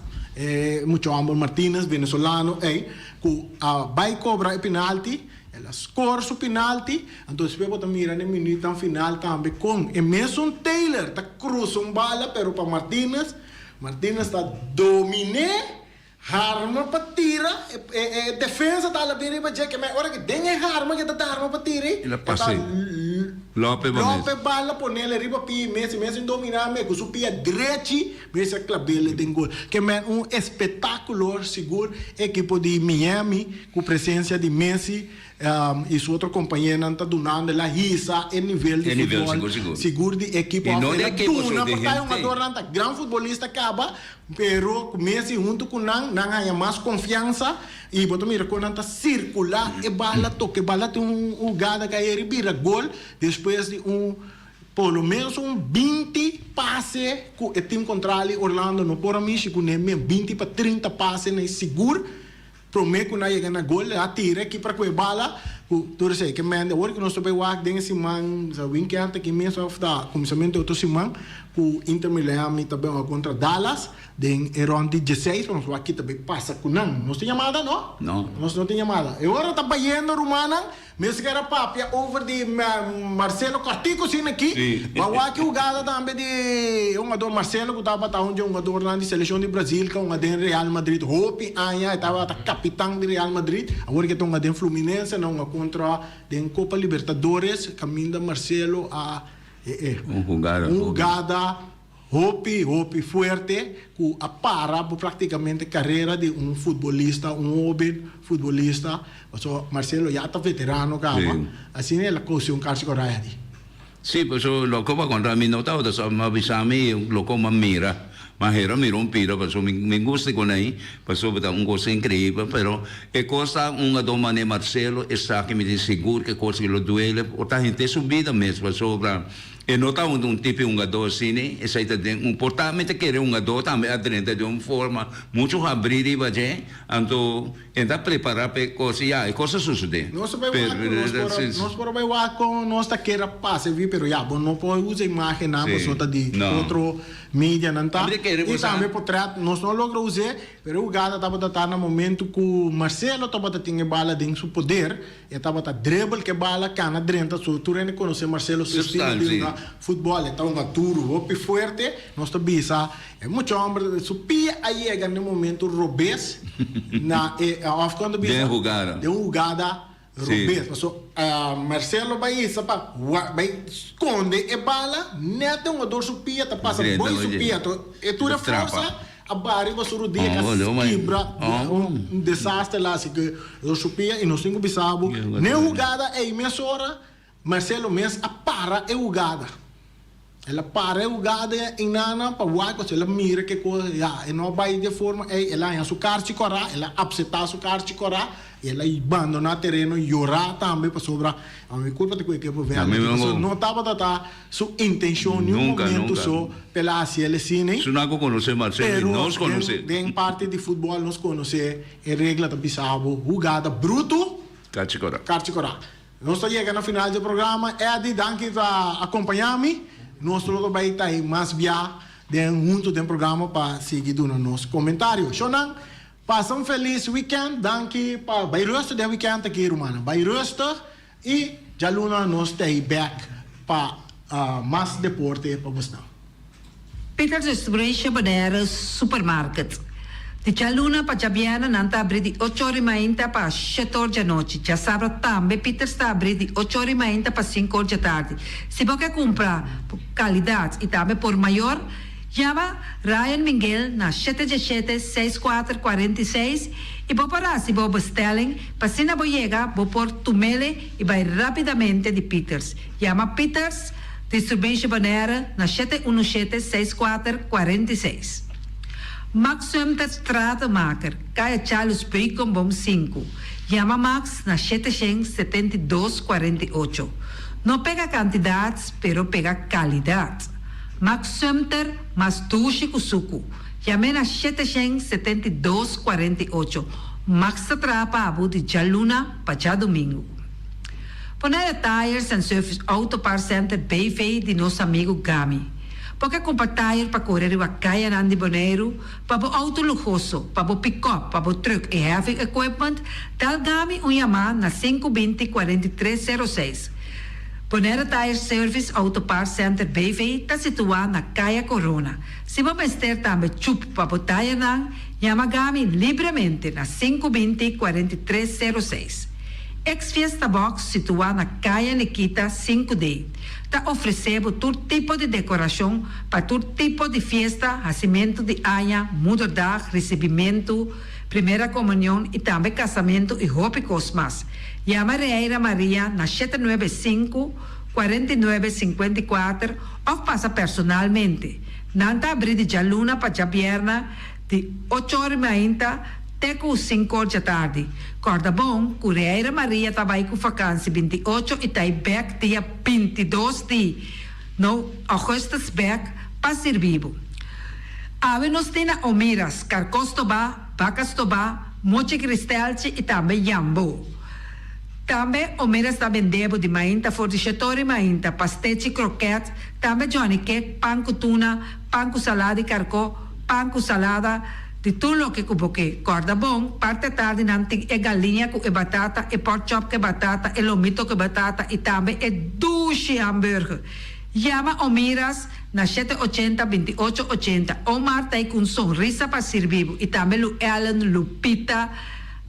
Mucho amor Martínez, venezolano, que vai cobrar el penalti, ela score su penalti, entonces luego también mira en el minuto final también con Emerson Taylor, está cruza un bala, pero para Martínez está dominé. Arma para tirar, defesa está lá bem para que mas hora que tem arma que tá arma para tirar. Ele passei. López bala poner ele riba pi Messi dominar me com su pia direito, Messi clavele tem gol. Que é um espetáculo seguro equipo de Miami com presença de Messi e seu outro companheiro está donando la risa em nível de futebol. Seguro de equipo. E não de equipo, Duna, de porque é um gente. jogador grande futebolista acaba, pero Messi junto com Nan ganha mais confiança e botou mira quando anda circular e bala toque bala tem jogada que ele vira gol depois de pelo menos 20 passe com o time contrário Orlando no por mim com 20 para 30 passe né seguro prometo que não chega na gol atira aqui para que bala tu sei que man agora que nós também walk dentro esse man sa weekend que mesmo da começamento outro semana com Inter Miami também contra Dallas den round 16 nós aqui também passa com nós tem chamada não nós não tem chamada e agora tá baiano romana mesmo que era papia over de Marcelo Cortico sim aqui mas aqui jogada também de um jogador Marcelo que estava onde um jogador lá de seleção de Brasil que um de Real Madrid Hope Anya estava capitão de Real Madrid agora que estão de Fluminense não contra den Copa Libertadores caminho Marcelo a jogada Hope forte que para praticamente carreira de futebolista jovem futebolista Marcelo já está veterano calma assim é a coisa casi correta. Sí, pues lo que va contra mi nota, o sea, me avisame lo como mira. Mahera mira un piro, pues me gusta con ahí, pues un gozo increíble, pero es cosa una doma de Marcelo, está que me dice seguro que cosa que lo duele, o ta gente subida mesmo, sobra. E não está tipo um jogador assim, essa aí tem portamento que um jogador também adrenta de uma forma muito abrir e bater, então está preparado para coisas já, e coisas sucedem. Nós por vai lá com nós tá queira passe vi, pero já, não pode usar imagem na pessoa de outro mídia não tá. E também por trás nós não logra usar, pero o gada tava no momento que Marcelo tava tinha bala dentro seu poder, e tava dribble que bala cana dentro, so tu rende conhecer Marcelo seu estilo futebol então um duro opi forte nós tabisa é muito homem supia aí é no momento robes na of quando bisa de jogada robes passou Marcelo vai isso vai esconde e bala neta um dor supia tá passa boi supia e tu reforça a barra vai sur dia quebra desastre lá assim que eu supia e nós cinco bisabo nem jogada é imensa hora Marcelo mesmo para é jogada. Ela para jogada em nana para o ela mira que coisa e não vai de forma ela em açúcar de corá ela upsetar açúcar de corá e ela abandona terreno e chorar também para sobrar a minha culpa de que por ver não estava da sua intenção nenhum momento só pela ela sim nem isso não conhece Marcelo nós conhece em parte de futebol nós conhece a regra da bisabo jogada bruto carticorá nós estamos chegando ao final do programa é de danke para acompanhar-me nós logo vai estar mais via junto do programa para seguir no nosso comentário. Shonan, passa um feliz weekend, danke para vai resto do weekend aqui, Romana. Vai resto e já luna nós stay back para mais deporte para você. Peter's Distribution Bonaire Supermarket. Di Cialuna pa Giabiana nanta abri di 8 ore mainta pa 7 ore di notte. Già sabato tambe Peter sta abri di 8 ore mainta pa 5 ore di tardi. Se vuoi compra qualità e tambe por maior, chiama Ryan Miguel na 717-6446 e può pararsi po bestelling, pa sina boyega, po por tumele e vai rapidamente di Peters. Chiama Peters Distribution Bonaire na 717-6446. Max Sumter Stratenmaker, Kaya Charles Bacon Bom 5. Llama Max na 772-48. No pega quantidades, pero pega qualidade. Max Sumter, mas dushi kusuku. Llame na 772-48. Max Trapa Abu de Jaluna, Pacha Domingo. Poner Tires and Service Auto Parts Center BV de nosso amigo Gami. Porque compra tire para correr a caia nandi boneiro, para o auto luxuoso, para o pick-up, para o truck e heavy equipment, tal Gami Yamaha na 520-4306. Bonera Tire Service Auto Parts Center BV está situado na Caia Corona. Se você ter também chup para o tire nang, llama Gami livremente na 520-4306. Ex-Fiesta Box, situada na Caia Nikita 5D, está oferecendo todo tipo de decoração para todo tipo de festa, nascimento de anha, mudança, recebimento, primeira comunhão e também casamento e roupas mais. Llama Reira Maria na 795-4954 ou passa personalmente. Nanta abrir de Jaluna para Jabierna de 8h30 até com 5 horas da tarde. Corda bom, Reira Maria trabalha com vacância 28 e está back dia 22 de agosto back para ser vivo. Ave nos tem na Omiras, Carcos Toba, Vacas Toba, Moche Cristelce e também Jambo. Também Omiras está vendendo de mainta, fortichetori mainta, pastete e croquete, também Johnny Cake, pão com tuna, pão com salada e carcó, pão com salada, de tudo o que cuboque. Corda bom, parte tarde nanti é galinha com batata, e pork chop com batata, e lomito com batata, e também é duche hambúrguer. Llama Omiras na 780-2880. Omar tá aí com sonrisa para servir. E também o Alan, Lupita,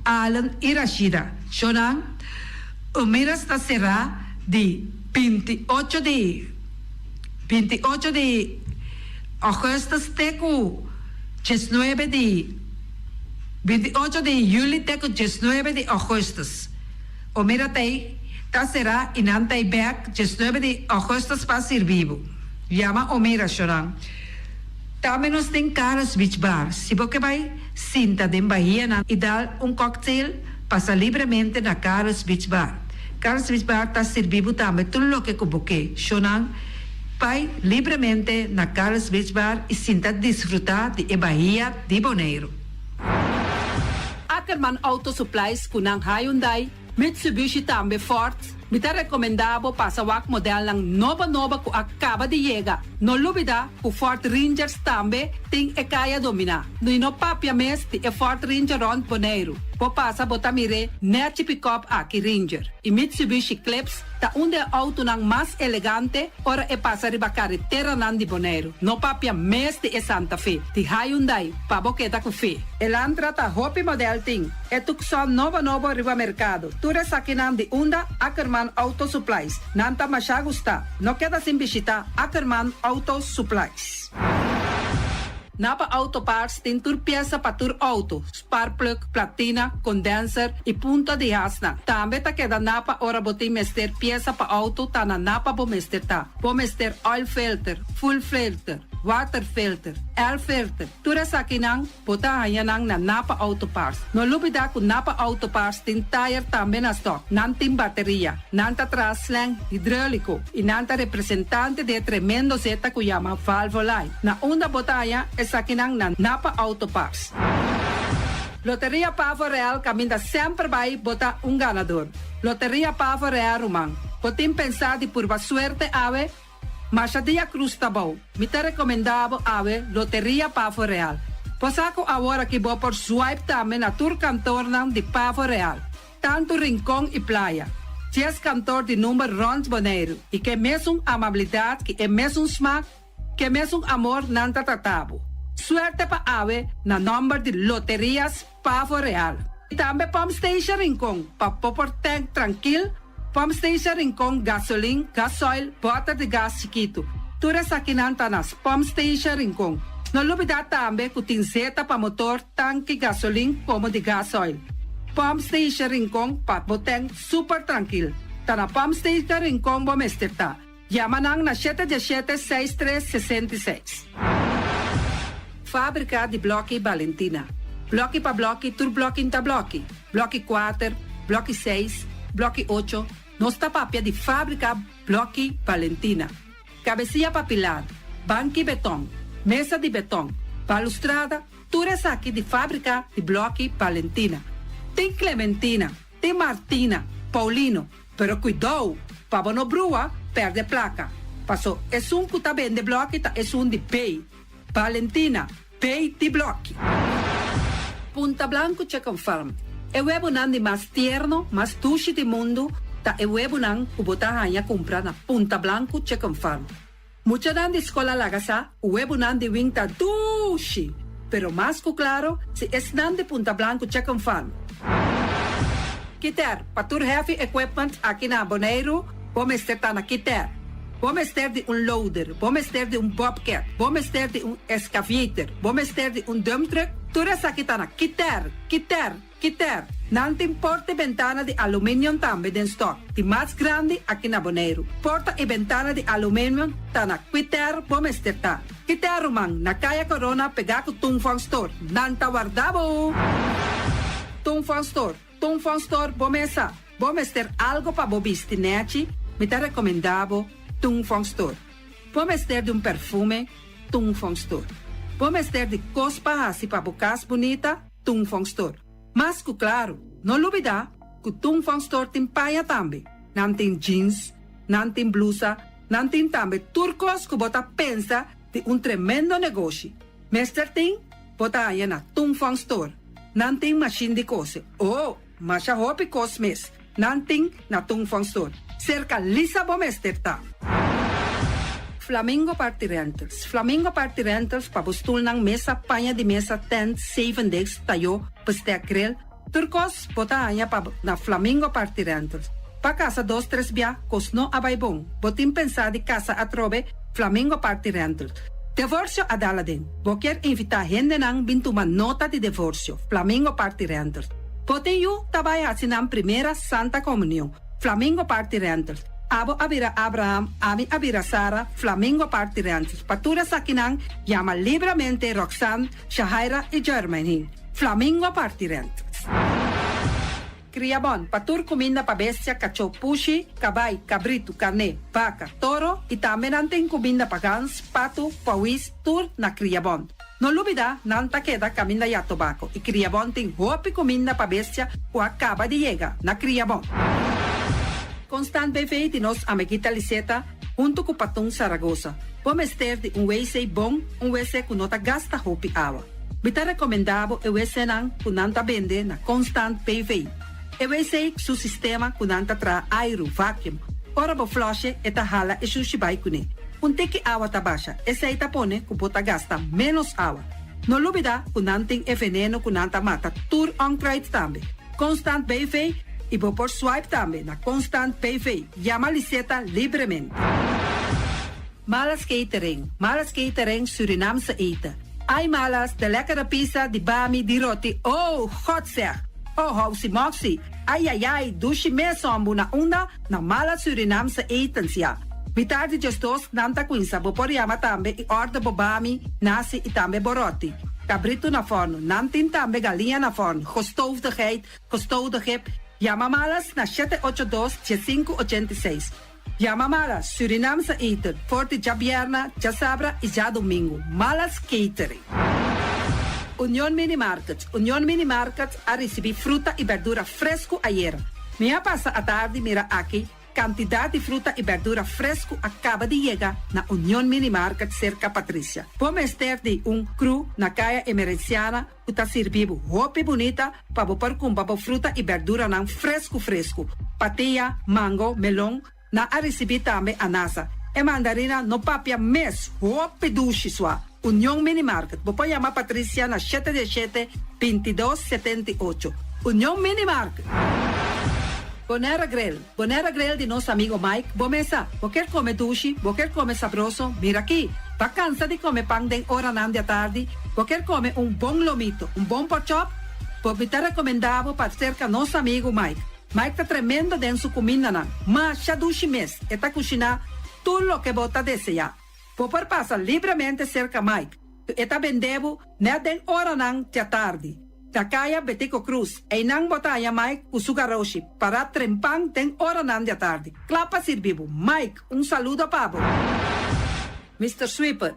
Alan e Rashida. Shonan, Omiras está será de 28 de agosto até com 19 de 28 de julho até com 19 de agosto. Omira tem tá será inanta e back 19 de agosto para ser vivo. Llama Omira Choran. Também nós tem Carlos Beach Bar. Se você vai sinta de Bahia e dar cocktail, passa livremente na Carlos Beach Bar. Carlos Beach Bar está servindo também tudo o que você Choran. Vai livremente na Carlos Beach Bar e sinta desfrutar de Bahia de Bonaire. Ackerman Auto Supplies kunang Hyundai, Mitsubishi também Ford, me tá recomendado para o modelo ng nova que acaba de chegar. No lubida, o Ford Rangers também tem e kaya dominar. No papia mes e Ford Ranger Rond Bonaire. Po passa botamire net pick-up aqui Ranger. E Mitsubishi Eclipse ta onde auto nang mas elegante ora e passa riba carretera nandi Bonaire. No papia mes de Santa Fe. Di Hyundai pa boqueta com fe. Elantra ta hopi model ting. E tukson nova riba mercado. Tura sakinan di unda Ackerman Auto Supplies. Nanta masyagusta. No queda sin visita Ackerman Auto Supplies. Napa Auto Parts tem tur pieza para tur auto, spark plug, platina, condenser e punta de asna. Também tá queda Napa ora botim mester pieza para auto tá na Napa bo mester tá. Bo mester oil filter, full filter, water filter, air filter. Tura sa kinang bota hayanang na Napa Auto Parts. No lubida ku Napa Auto Parts tin tire também na stock. Nantin bateria, nanta traslang hidráulico e nanta representante de tremendo zeta ku llama Valvoline. Na onda botaya sa kinang na Napa Auto Parts. Loteria Pavo Real caminha sempre vai botar ganador. Loteria Pavo Real Romang. Potim pensar de por suerte ave, mas a dia cruz tá bom. Me tá recomendado ave Loteria Pavo Real. Posaco agora que vou por swipe também na tour cantor de Pavo Real. Tanto Rincón e Playa. 10 cantor de número Rond Bonaire. E que mesmo amabilidade, que é mesmo smack, que mesmo amor nanta tatabo. Suerte pa awe na number de loterias Pavo Real. E também Pump Station Rincon, pa popor tank tranquil, Pump Station Rincon gasoline, gasoil, bota de gas chiquito. Tura sa kinanta nas Pump Station Rincon. No lubida também ku tinzeta pa motor, tanque gasoline como de gasoil. Pump Station Rincon pa boteng super tranquil. Ta na Pump Station Rincon bom esterta. Yamanang na 717-6366. Fábrica de Bloque Valentina. Bloque pa bloque, tur bloque inta bloque. Bloque 4, bloque 6, bloque 8. Nossa papia de fábrica Bloque Valentina. Cabecilla papilar, banque betão, mesa de betão, balustrada, tudo isso aqui de fábrica de Bloque Valentina. Tem Clementina, tem Martina, Paulino, pero cuidado, para não brua, perde placa. Passou, é que tá bem de bloque, é de pay. Valentina, pay de bloque. Punta Blanco Chicken Farm. É o huevo de mais tierno, mais dulce do mundo, ta é o huevo que você vai comprar na Punta Blanco Chicken Farm. Muita de escola lagasa, o huevo de winta dulce, pero mais claro, se é de Punta Blanco Chicken Farm. Kiter, para tur heavy equipment aqui na Bonaire, vamos ter na Kiter. Vamos ter de loader, vamos ter de bobcat, vamos ter de excavator, vamos ter de dump truck. Tudo isso aqui está na Kiter. Não tem porta e ventana de alumínio também em stock. De mais grande aqui na Bonaire. Porta e ventana de alumínio está na Kiter, vamos ter tá. Kiter, man, na Caia Corona, pegar com Tungfang Store. Não tá guardado. Tungfang Store, vamos ter algo para bobistinete, me tá recomendado. Tungfang Store. Vamos ter de perfume, Tungfang Store. Vamos ter de cospa assim para bocas bonita, Tungfang Store. Mas, claro, não olvidar que o Tungfang Store tem paia também. Não tem jeans, não tem blusa, não tem também turcos que você pensa de tremendo negócio. Mestre tem, você aí na Tungfang Store. Não tem machine de coisa. Mas a roupa cosmes. Não tem na Tungfang Store. Cerca lisa bomester tá. Flamingo Party Rentals. Flamingo Party Rentals pa bustul ng mesa, panha de mesa, tent, 7 days, tayo, pasteakrel. Turcos, bota anya pa na Flamingo Party Rentals. Pa casa 2-3 bia, kosno abay bong. Botin pensa di casa atrobe, Flamingo Party Rentals. Divorcio adala din. Boker invita gente nang bintuman nota di divorcio. Flamingo Party Rentals. Botin yu tabay hasinang primera Santa Comunión. Flamingo Party Rentals. Abo abira Abraham, ami abira Sara, Flamingo Party Rentals. Patura sa kinang, llama libremente Roxanne, Shahaira y Germany. Flamingo Party Rentals. Criabon, patur comida pa bestia, cacho, pushi, cabay, cabrito, carne, vaca, toro, y también anten comida pa gans, pato, pawis, tur na Criabon. No olvida, nanta queda camina ya tobacco, y Criabon ten hopi comida pa bestia, o acaba de llegar na Criabon. Constant BV de nos amiguita Liseta, junto com Patung Zaragoza. Vamos ter de WC bom, WC que nota gasta hopi água. Bita recomendado o WC nan que nanta vende na Constant BV. O WC su sistema que nanta tra aero vacuum. Ora bo flush eta hala e sushibai kune. Tiki água tabasha, essa aí tapone que bota gasta menos água. No lubida que nanting e veneno que nanta mata tur on crate também. Constant BV e vou por swipe também na Constant PV. Llama Liseta livremente. Malas Catering Surinamse eten. Ai malas, de lekkere pizza, de bami, de roti. Oh, god zeg. Oh, housie moxie. Ai, dushi me sombu na unda na malas Surinamse etens ja. Mitardi gestos nanta quinsa, vou por llama também e orda bobami, nasi e também boroti. Cabrito na forno, nantin também galinha na forno. Gestoofde geit, gestoofde gip. Llama malas na 782-586. Llama malas, Surinamse eten, Forte Jabierna, Jasabra e já domingo. Malas Catering. Union Mini Market a receber fruta e verdura fresco ayer. Minha passa a tarde mira aqui, quantidade de fruta e verdura fresco acaba de chegar na Union Mini Market cerca Patrícia. Vamos ter de cru na caia emergenciana que está servindo roupa bonita para pôr com fruta e verdura não fresco. Patia, mango, melão, na a receber também anasa. e mandarina no papia mes hopi dushi sua. Union Mini Market. Bopo llama Patricia na 717-2278. Union Mini Market. Bonera Grill de nosso amigo Mike. Bomesa, quer comer dushi, quer comer sabroso, mira aqui. Vacanza de comer pão de hora à tarde, quer comer bom lomito, bom pork chop, me tá recomendável para cerca nosso amigo Mike. Mike tá tremendo dentro da comida, mas já dushi mes, e tá cozinhando tudo o que você desejar. Popar passa livremente cerca Mike, e tá vendendo na den hora à tarde. Takaya Betico Cruz, e nang botaya Mike Usugaroshi, para trempang den hora à tarde. Clapa sirvivo, Mike, saludo pabo. Mr. Sweeper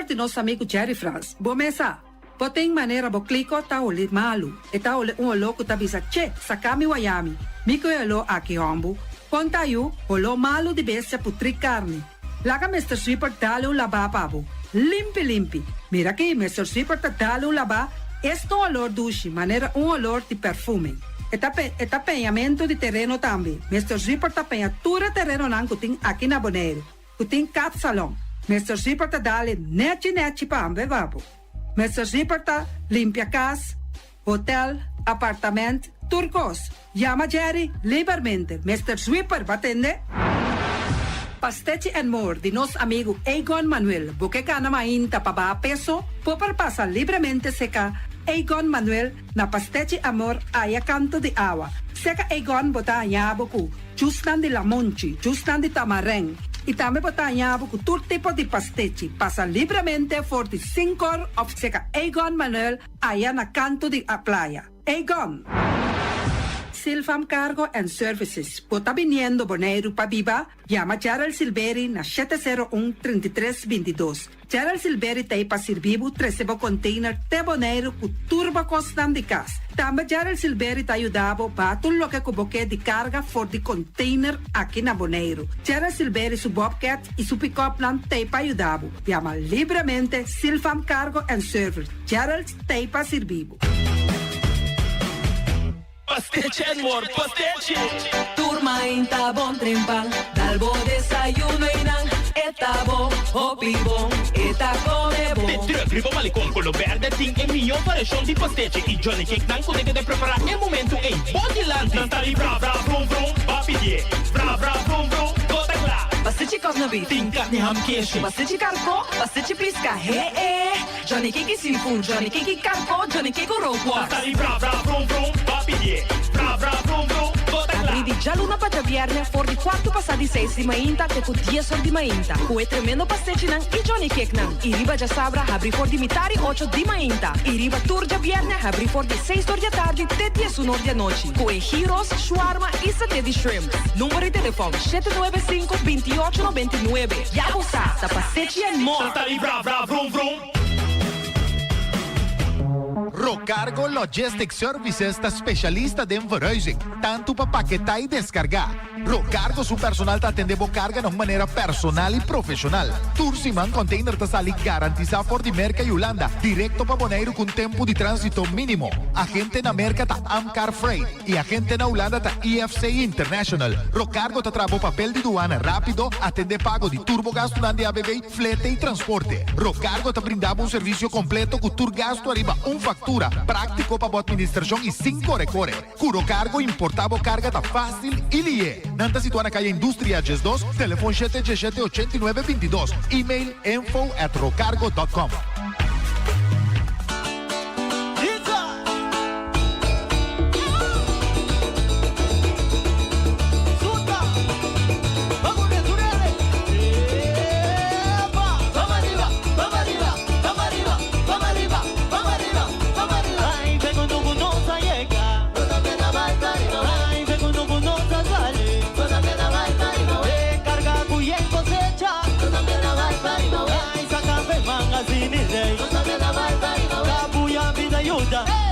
de nosso amigo Jerry France. Bomesa, poteng maneira bo kliko ta uli malu, e ta uli louco ta bisa che, sakami wayami, miko yelo aki ombu, konta yu, olo malu di bestia putri carne. Laga Mr. Sweeper dale laba pabo, limpi. Mira aqui, Mr. Sweeper ta dale laba, esto olor dushi, maneira olor de perfume. Eta penhamento de terreno também. Mr. Sweeper ta penha tura terreno nan kuting aqui na Bonaire. Kuting cat salon. Mr. Zipper ta dale neti pa ambe vabo. Mr. Zipper ta limpia casa, hotel, apartamento, turcos. Llama Jerry libermente. Mr. Sweeper va atende. Pastechi and More de nosso amigo Egon Manuel. Boque cana mainta pa ba peso, popar pasa livremente seca. Egon Manuel na Pastechi Amor aya canto de agua. Seca Egon bota yaboku, justan de la monchi, justan de tamareng. E também botanha com todo tipo de pastechi. Passa livremente por 5 horas of seca Egon Manuel aí na canto de a praia. Egon. Silfam Cargo and Services. Bota viniendo Bonaire pa Viva. Llama Gerald Silveri na 701-3322. Gerald Silveri tem para servir o recebo container de Bonaire com turbo constant de gas. Também Gerald Silveri te ajudava para tudo o que cuboque de carga for de container aqui na Bonaire. Gerald Silveri, su Bobcat e su pick-up plan te para ajudava. Llama livremente Silfam Cargo and Service. Gerald te para servir. Pasteche and More, pasteche. Turma inta bon trempal, dalbo desayuno inang, eta bon, hopi bon, eta come bon. De truffel van malicom, color verde, ting en miljoen variação de pasteche. E Johnny Cake nan kon de preparar em momento em Bodyland. Dan tá ali bra bra brum brum, papier, bra bra brum brum, gota lá. Pasteche cosnabi, Ting carne ham queijo. pasteche carco, pasteche pisca, Johnny Cake seafood, Johnny Cake carco, Johnny Cake roquas. Dan tá ali bra bra brum brum, papier, bra bra brum brum, gota lá. Abri di già luna para viernes, for di quarto passati 6 di mainta, te cu 10 ore di mainta. Cu tremendo pasteche nan e Johnny Cake nan. I riba già sabra, abri for di mitari 8 di mainta. I riba turgia viernes, abri for di 6 ore di tardi, te 10 ore di noci. Cu gyros, shawarma e satè di shrimp. Numero di telefono 795-2899. Ya usa, da pasteche and more. Dan tá ali bra bra brum brum. Rocargo Logistic Services está specialista de verhuizing, tanto para paquetar e descargar. Rocargo su personal te atende carga de una manera personal y profesional. Tursiman Container te sale garantizado por di Merca y Holanda, directo para Bonaire con tiempo de tránsito mínimo. Agente na Merca ta Amcar Freight y agente na Holanda ta EFC International. Rocargo te trae papel de duana rápido, atende pago de turbogasto durante ABB, flete y transporte. Rocargo te brindaba un servicio completo con tur gasto arriba un factura, práctico para administración y 5 recorre. Curo cargo importado carga ta fácil y lie. Nanta situada na calle Industria Ges 2, teléfono 717-8922, email info@rocargo.com.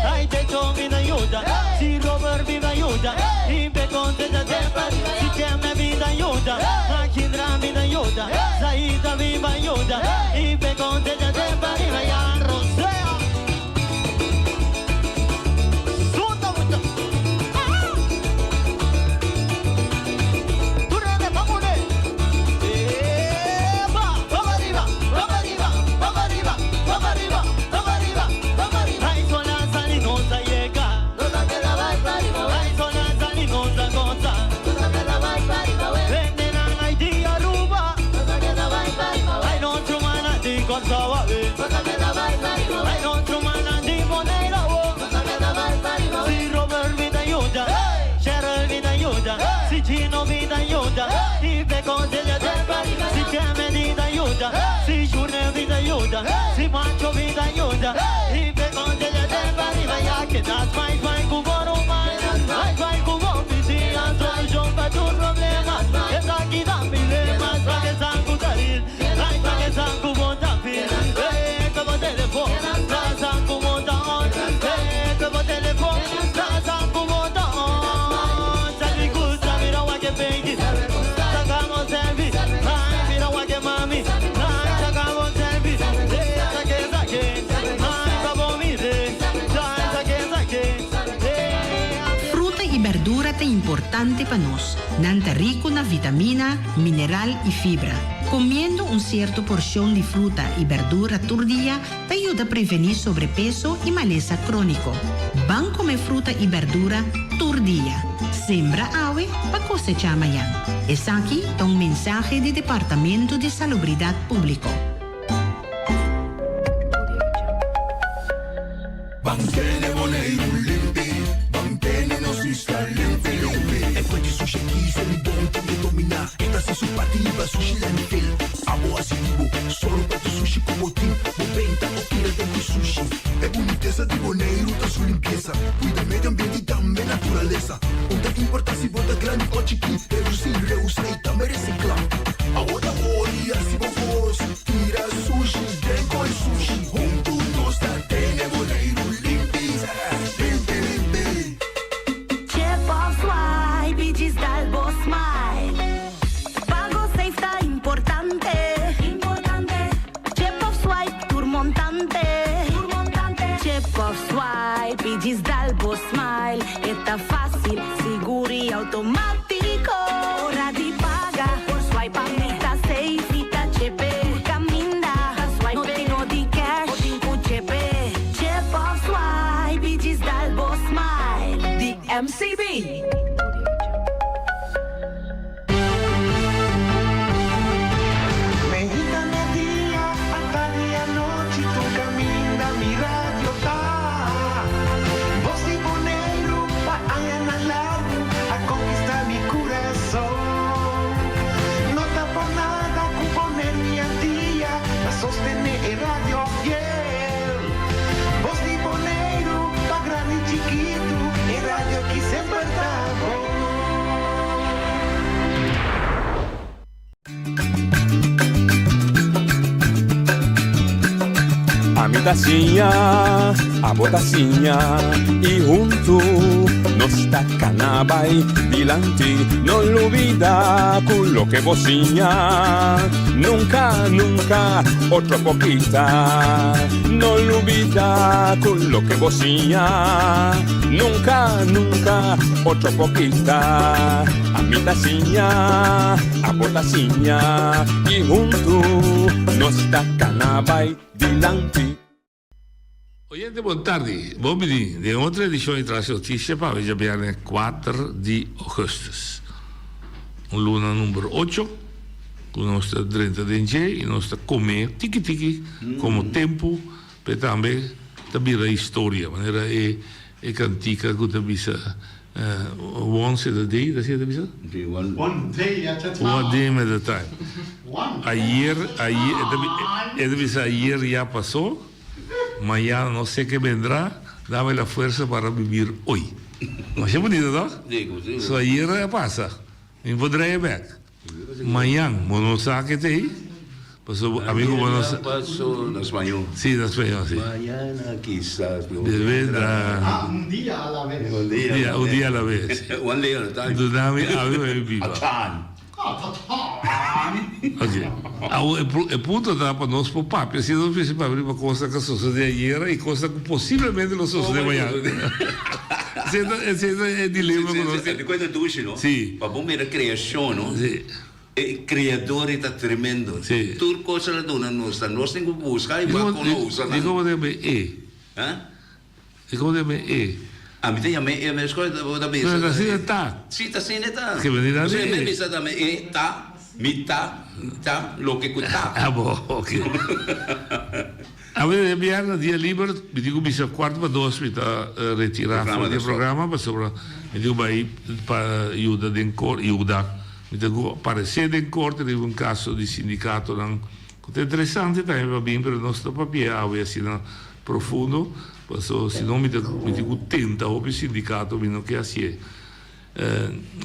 Ai te chongi na yuda, si rover vida yuda, impe conte da tempa, si teme vida yuda, akindra vida yuda, zaita viva yuda, impe conte da tempa, riva ya rosea. Suta mucho. Turene pamune. aiuta, si mangia vita aiuta, i peconte di tempo arriva ya che da vai con buono mai, vai con buon vicino, soluzione per tutti problema, e sa chi da mille, ma sa che sa cutaril, sa che sa cubo da fil, e come telefono, sa cubo da on, e come telefono, sa cubo da on, sa di gusta, mira wa che pengi, sa camo servi, mira wa che mami, sa camo servi, sa che, sa vomire, sa che, Fruta y verdura te importante para nos, nanta rico na vitamina, mineral y fibra. Comiendo un cierto porción de fruta y verdura por día te ayuda a prevenir sobrepeso y maleza crónico. Van comer fruta y verdura por día. Sembra ave para cosechar mañana. Es aquí un mensaje del Departamento de Salubridad Público. Bantene Boneiro limpi, bantene nos sta limpi. E poi di sushi chi se li bonti di domina. E da se su partiva sushi l'anfil. Amo asitivo, solo per tu sushi come team. Moventa o tira dentro sushi. E bonitezza di Boneiro da su limpieza. Cuida medio ambiente e também naturaleza. Onde que importa se bota grande ou chiqui. Reduzir, reusar e também reciclar. A outra olha se vos tira sushi, dengo e sushi. Junto nós da tene Boneiro. Digis Dalbo Smile, está fácil, seguro y automático. Hora de pagar por swipe, a mí está safe y está chepe. Caminda, swipe, no tengo de cash, o tengo chepe. Chip of swipe, Digis Dalbo Smile. The MCB. A botacinha e junto nos tacanabay dilante, no olvida con lo que vocinha, nunca, nunca, otra poquita, no olvida con lo que vocinha, nunca, nunca, otra poquita, a mi tacinha, a botacinha e junto nos tacanabay dilante. Oyente, buon tardi. Bobby, de otra edición de Tras Noticias para hoy viernes 4 de augustus. Un luna número 8, con nuestra 30 de enje y nuestra comer tiki-tiki como tempo, pero también la historia. Manera cantica que te visa once a day, ¿das es visa? One day at a time. One day at a time. Ayer ya pasó. Mañana no sé qué vendrá, dame la fuerza para vivir hoy. ¿No es bonito, no? Sí. So, ayer ya pasa, me podré back. Mañana, no sé qué te ahí. Pues, amigo, bueno, paso en español. Sí, en español, sí. Mañana quizás vendrá. Un día a la vez. Un día a la vez. One day at a time. Dame algo de viva. Ok. El punto da para nós por papo, assim não precisa abrir uma coisa que sucedeu ayer e coisa que possivelmente não sucede amanhã. Esse é o dilema que nós temos. Coisa doce, não? Sim. Para bom ver a criação, não? Sim. O criador está tremendo. Sim. Tudo coisa lá dona nós temos que buscar e vai conosco. E como deve Hã? E como deve A mim tem a minha escola da mesa. Mas assim está. Sim, está assim, está. Que venirá de minha mesa também está, mitad, está, lo que está. Ah, bom, ok. A ver, viernes, dia livre, me digo, bisa quarto para 2, me está retirar do programa, para sobre, me digo, para ajuda em corte, me digo, aparecer em corte, teve caso de sindicato, È interessante também va bene per il nostro papier, avere na profondo, perché se non mi dico tenta o per sindicato, mi che si è.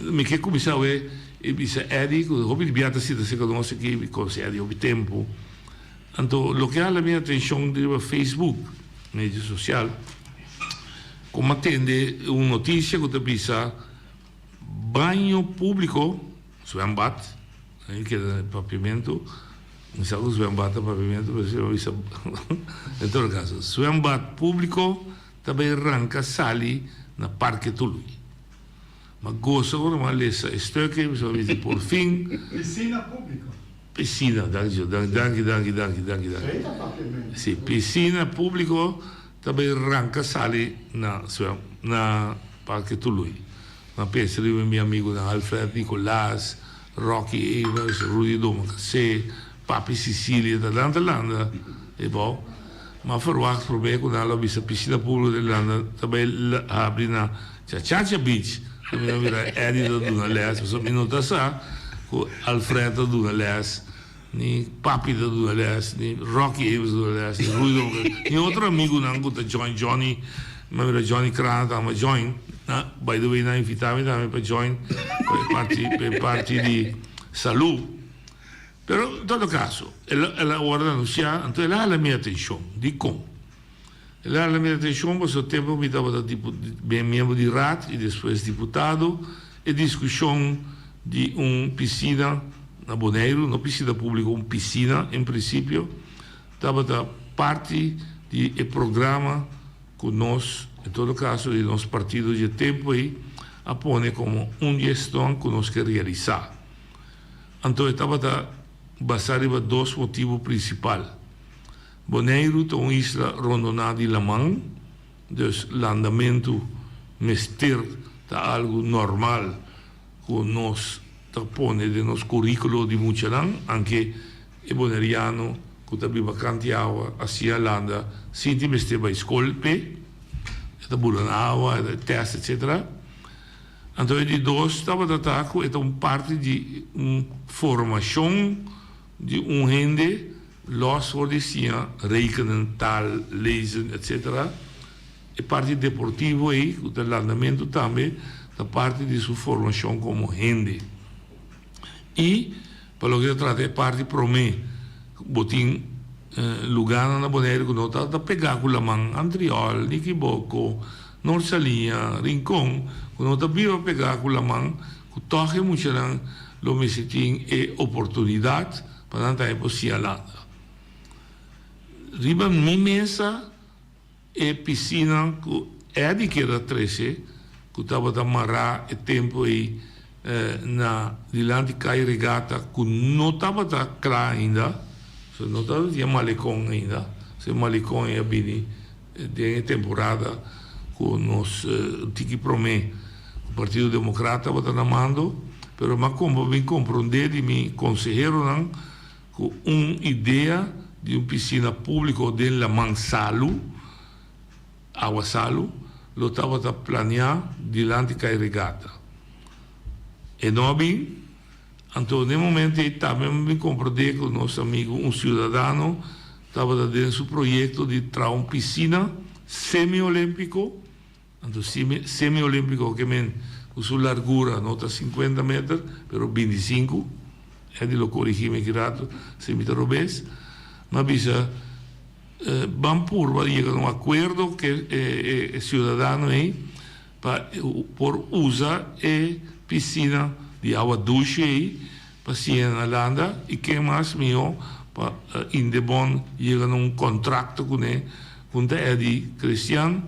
Mi che come sa e mi sa Eddie, come di biata si da secondo me che mi consigli di tempo. Anto lo che ha la mia attenzione di Facebook, media social, come attende una notizia che pensa bagno pubblico, swembad, che è il pavimento. Mi sa che swembad è pavimento, perché ho visto in todo caso, swembad pubblico também arranca sali na Parque Tului. Ma gosto ora ma lesa stukje, so weet por fin. Piscina pública. Piscina, danke. Sì, piscina pubblico também arranca sali na Parque Tului. Ma penso di un mio amico Alfred Nicolás, Rocky Evers, Rudy Domacase, Papi Sicilia, da tante landen, e poi, ma verwacht probeer con alla bisa piscina pubblica dell'anno, tabel apri na Chacha Beach, mi non dire Eddie da una les, so mi non sa, con Alfred da una les, ni Papi da una les, ni Rocky Evans da una les, ni altro amico nango da Johnny, ma era Johnny Cranta, ma join, by the way, na invitami per join per parti di salute. Però in todo caso, la guardano sia, là la mia attenzione, di come. Là la mia attenzione, per questo tempo mi dava da membro di RAT e poi deputato, e discussione di una piscina a Bonaire, una piscina pubblica, una piscina in principio, dava da parte di programma con noi, in todo caso, di nostro partito di tempo, e appone come un gestione che noi realizzare. Então, estava da basare a dois motivos principais. Bonaire é uma isla rondonada de Lamang, dus o andamento mestir está algo normal com nós tapone de nos currículo de Muchalang, anche e boneriano que também bastante água assim a landa, sinti mestir vai escolpe, está bulan água, teste, etc. Então, de dois estava da taco, é parte de uma formação de gente, los fordicia, rekenen, tal, lezen, etc. E parte deportivo aí, o andamento também, da parte de sua formação como gente. E, para o que trata, é parte para mim, botin lugar na Bonaire, que não está a pegar com a mão, Andriol, Niquiboco, Norsalinha, Rincón, que não está a pegar com a mão, que toque muito lo me sitin e oportunidade para não ter possível lá. Riba mi mesa e piscina que é de que era 13, que estava a amarrar e tempo aí na dilante cai regata que não estava a clara ainda, não estava a malecão ainda, se malecão é bem de temporada com nós tiki promê o Partido Democrata estava namando, pero ma como bem compreender de mi consejero não com uma ideia de uma piscina pública dentro Mansalu, Aguasalu, lo estava a planear dilante cai regata. E não bem, então, no momento, também me compreender com o nosso amigo, um cidadão, estava dentro do seu projeto de trazer uma piscina semi-olímpico, então, semi-olímpico que men, com sua largura, não está 50 metros, mas 25, é de lo corrigime que rato, se me interrobes, mas bisa, Bampur va a llegar a un acuerdo que el ciudadano ahí por usar piscina de agua dulce para si en la landa y que más mío para Indebon llegan a un contrato con él con Eddie Cristian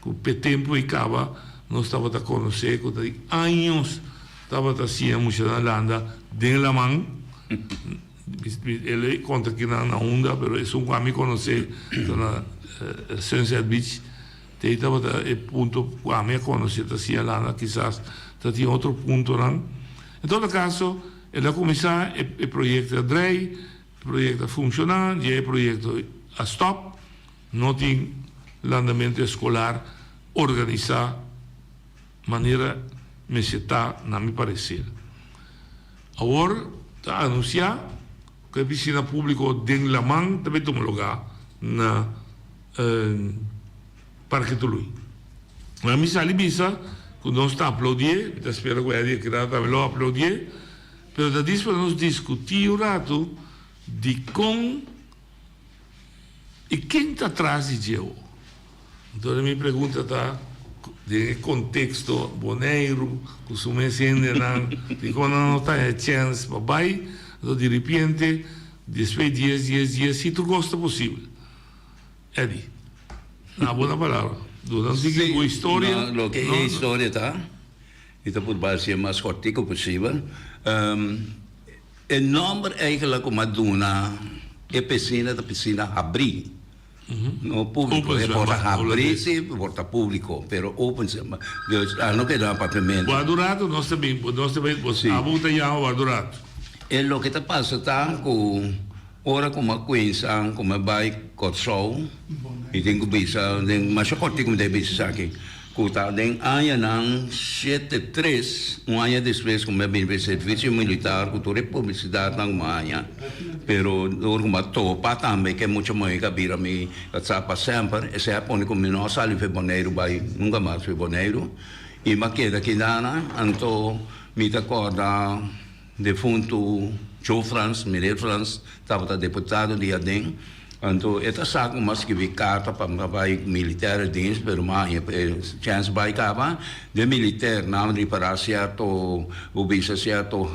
que per tempo y cava no estaba a conocer con años estaba haciendo mucho en la landa de la mano. Ele conta que na onda, pero é um amigo conhece na Sunset Beach. Tem estava o ponto que a minha conhece assim lá, quizás tinha outro ponto lá. Em todo caso, ela começar o projeto a Drey, o projeto a funcionar, e o projeto a stop, não tem andamento escolar organizar maneira me está, na me parecer. Agora está anunciar que piscina público de Lamang também tem um lugar na Parque Tului. Mas me sali bisa, quando nós está aplaudir, eu espero que ele que também lo aplaudir, pero da disso para nós discutir o rato de com e quem está atrás de eu. Então a minha pergunta está de contexto boneiro, que se me sente de quando não está a chance, papai, então de repente, depois dias, se tu gosta possível. Eddie, uma boa palavra. Durante a história... Lo que é a história, tá? Então, por base mais cortico possível. O nome eigenlijk om te doen é piscina abrir. No público, wordt abrir, wordt público, pero open, dus não quer dar apartamento. Guardurato, nós também, a multa já é guardurato. E lo que está passando tá com ora como a Queenstown, como vai Corsol, e tem que bisa, mas corti como deve ser aqui. Kuta den aya nang 73, um ano depois como bem serviço militar, cultura e publicidade nang maia. Pero dor como topa também que muito mais que vira me para sempre, esse é pone como nós ali foi boneiro vai nunca mais foi boneiro. E maqueda que dana, anto me acorda defunto Joe France, Miguel France, estava deputado de Adem. Então, esta saco mas que vi carta para vai militar dienst, pero mas chance vai cava de militar não reparar certo obisa certo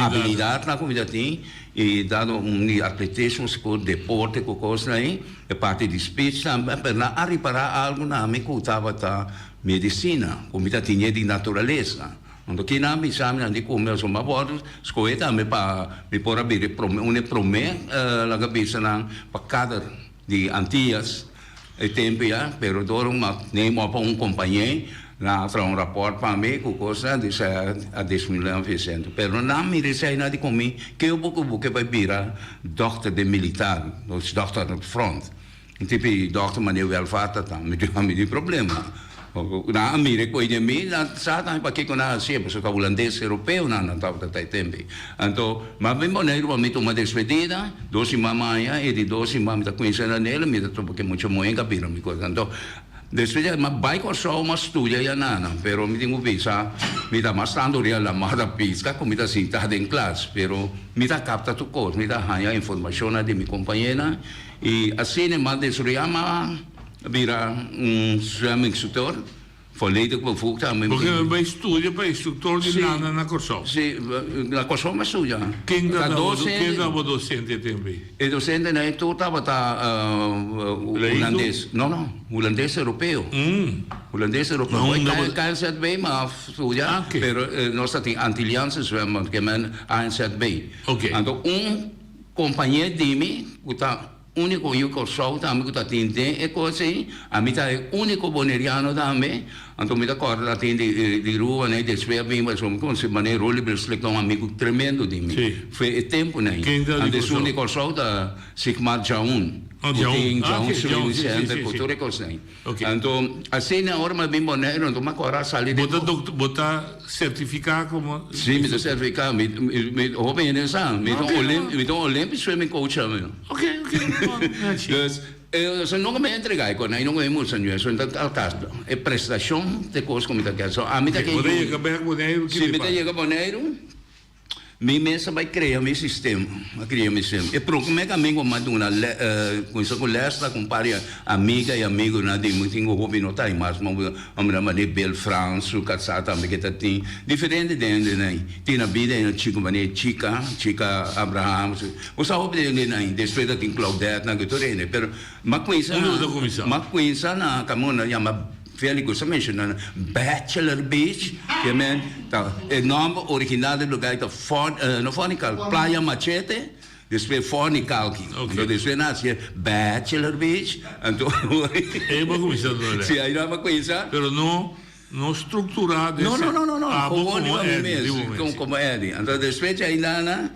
habilidade na comunidade tem e dado atletismo, deporte, coisa aí, é parte de speech também para reparar algo na me cutava tá medicina, comunidade tinha de natureza. Então, que não me sabe, não digo como eu sou uma boa, escolhe também para me pôr a vir, uma promessa, lá cabeça não, para cada de Antillas, é tempo já, pero doro nem para companheiro, lá para rapport para mim, com coisa de a 10.000%. Pero não me receia nada comigo, que eu vou vai virar doctor de militar, doctor de front. Tipo, doctor Manuel Welfata, me tem problema. Na América coi de mim sa ta pa que na sempre so holandês europeu na tava tá tempo então mas bem maneiro para mim uma despedida doce mamãe e de doce mamãe tá conhecendo nela me tá porque muito moenga pira me coisa então despedida mas vai com só uma estudia ya nana pero me tenho visa me dá mais tanto real la mada pisca como tá sentada em classe pero me dá capta tu coisa me dá a informação de minha companheira e assim mas desriama vira swim instructor, volledig bevoegd aan mijn... Porque bij studie, bij instructor die landen na Corsol. Sì, la Corsol ma studia. Quem dá o docente também? O docente na tudo estava holandês. Não, holandês europeu. Holandês europeu. Ik kan ZB, maar studia. Pero nós temos Antilliaanse zwemmen, que é ANZB. Então, companheiro de mim, que está único eu que sou também que está tendo é coisa a mim é único boneriano também então me dá corda atende de rua né de espera bem mas como se maneira role bracelet um amigo tremendo de mim foi tempo né antes único sou da Sigmar Jaun Jaun Center cultura coisa então assim na hora mas bem bonero então uma corda sair de botar certificar como sim me certificar me jovem né sabe me dá olímpico swimming coach mesmo dus se não me entregar com aí não é muito senhor isso então altas é prestação de coisas como está que só a mim tá que se me chega boneiro me mesa vai criar meu sistema e por como é que amigo maduna com isso com lesta com paria amiga e amigo na de muito tenho hobby não tá mais mas de Bel France o casata me que tá tem diferente de né tem na vida em chico mané chica Abraham o sabe de né depois da tem Claudette na que torene pero mas com isso na camona chama Félix você menciona Bachelor Beach que men tá o nome original do lugar é Fornical Praia Machete depois Fornical então depois nasce Bachelor Beach então é uma comissão sim aí não é uma coisa pero não estruturado não como é então depois ainda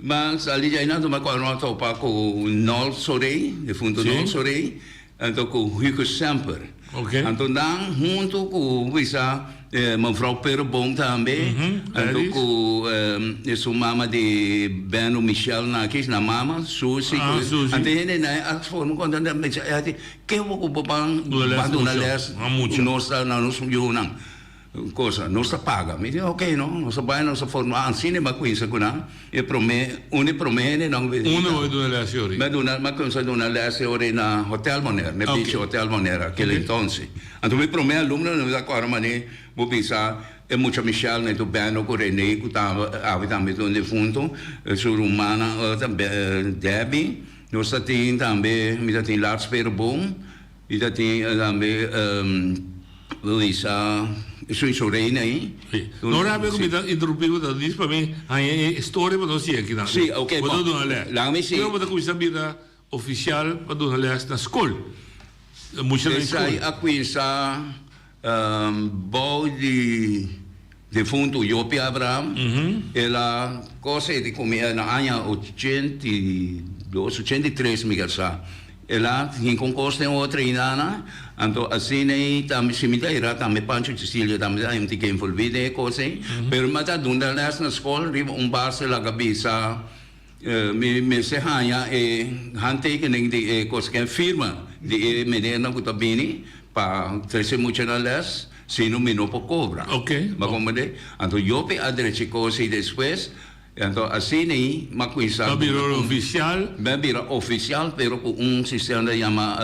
mas ali já ainda uma coisa para com Nol Sorei de fundo Nol Sorei Então, com Hugo Semper. Ok. Então, dan, junto com mevrouw Perebom também. Então, com sua mama de Beno Michel Nakis, na mama, Suzy. Suzy. Então, ele, né, as foram quando ele disse, que eu vou bang, bando na les, nossa, na nossa junang. Cosa, non sta paga. Mi dice, ok, no, non sta bene, non sta forma, anzi ne ma qui se kuna, e promene, non vedi. Uno vuoi due le ore? Ma cosa dona le ore na Hotel Monera, ne dice Hotel Monera, che entonces. Anto mi promene alumno, non da qua, ma ne, bu pensa, e mucha Michel, ne tu bene, con René, avevamo un defunto, su Romana, Debbie, non sta tambe, mi sta in Lars Perebom, mi sta tambe, Luisa, sui sorelle aí. Non avevo interrompido da diz para mim, a história para nós aqui na. Sim, ok. Para dona Lé. Lá me sim. Eu vou dar coisa vida oficial para dona Lé na escola. Muita gente. Sai aqui sa bom de fundo Jopi Abraham. Ela coisa de comer na ano 82, 83 Miguel sa. Ela em concurso tem outra inana, então assim nem também se me dá ira também Pancho Cecília também aí me tem envolvido é coisa, pero mata dunda nas na escola riba base lá cabeça me se hanha hante que nem de coisa que firma de menina que tabini para crescer muito na les se não me não cobra, ok, mas como de então eu pe adresse coisa e depois. Então, assim, macuisa. Biro oficial. Biro oficial, pero com sistema que chama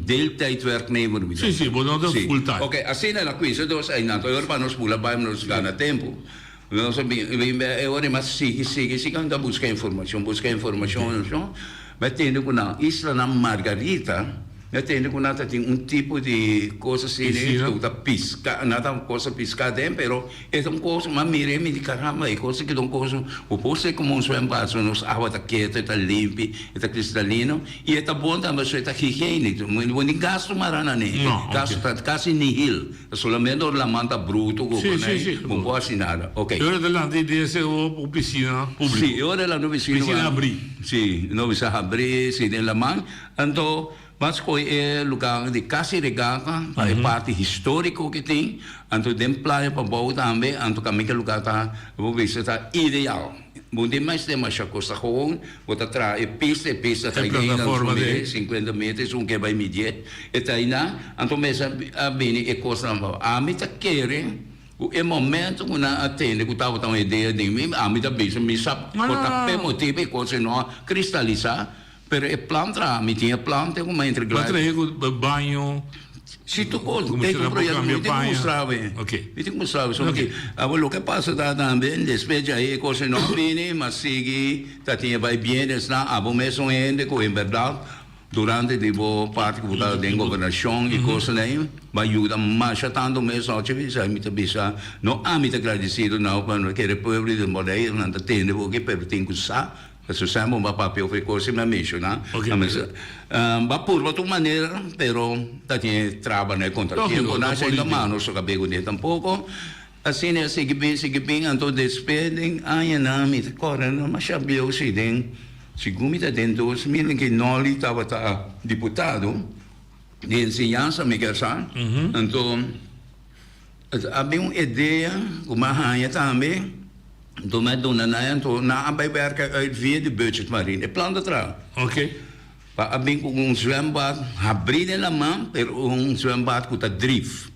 deeltijdwerknemer. Sim, mas não full time. Ok, assim é a coisa, então, aí não, eu para nós pula bem, nós ganha tempo. Nós agora mas sigue, ainda busca informação, mas tem que na Isla na Margarita. Tem que tem tipo de coisa assim, que pisca, nada coisa piscar dentro, pero é coisa, mas mire, me diz caramba, é coisa que coisa, o posto como swembad, nos água tá quieta, está limpa, está cristalino, e é bom também, está higiênico, não tem gasto marana nem, gasto quase nihil, somente a manta bruto, não pode assim nada, ok. E ora lá tem essa piscina pública. Sim, ora lá no piscina abri. Sim, no piscina abri, sim, na mão, então mas é lugar de casa regata, é parte histórica que tem, então tem plano para boa também, então caminho que lugar tá, vou ver se está ideal. Onde mais tem mais coisa com, bota atrás pista tá aí na 50 metros, que vai medir, e tá aí na, então mesmo a bem é coisa não, a mim tá querendo é momento que na atende que estava uma ideia de mim, a mim tá bem, me sabe, botar pé motivo e coisa não cristalizar. Pero é planta, me tinha planta como entre mas trago banho. Se tu tem um projeto me tem que mostrar bem. Ok. Me tem que mostrar só que o que passa tá também depois aí coisa não vem, mas sigue tá tinha vai bem está a bom mesmo ainda com em verdade durante tipo parte que da governação e coisa aí vai ajudar mais tanto mesmo a gente vai me bisa não a me agradecido não para que o povo de Moreira não tem porque pero tem que usar. Adesso siamo un papel foi coisa me mexo, né? Va por outra maneira, pero tá tinha trabalho né contra tempo, não sei da mano, só que pego nem tampouco. Assim é segue bem, então despedem, aí não me correndo, mas sabia o seguinte, segundo tá dentro 2000 que nós estava deputado de ensinança me quer saber, então havia uma ideia, uma rainha também. Então, mas dona então na bijwerken uit via de budgetmarine. Plan dat eraan. Oké. Maar abin kung zwembad, habride naman, pero zwembad kuta drift.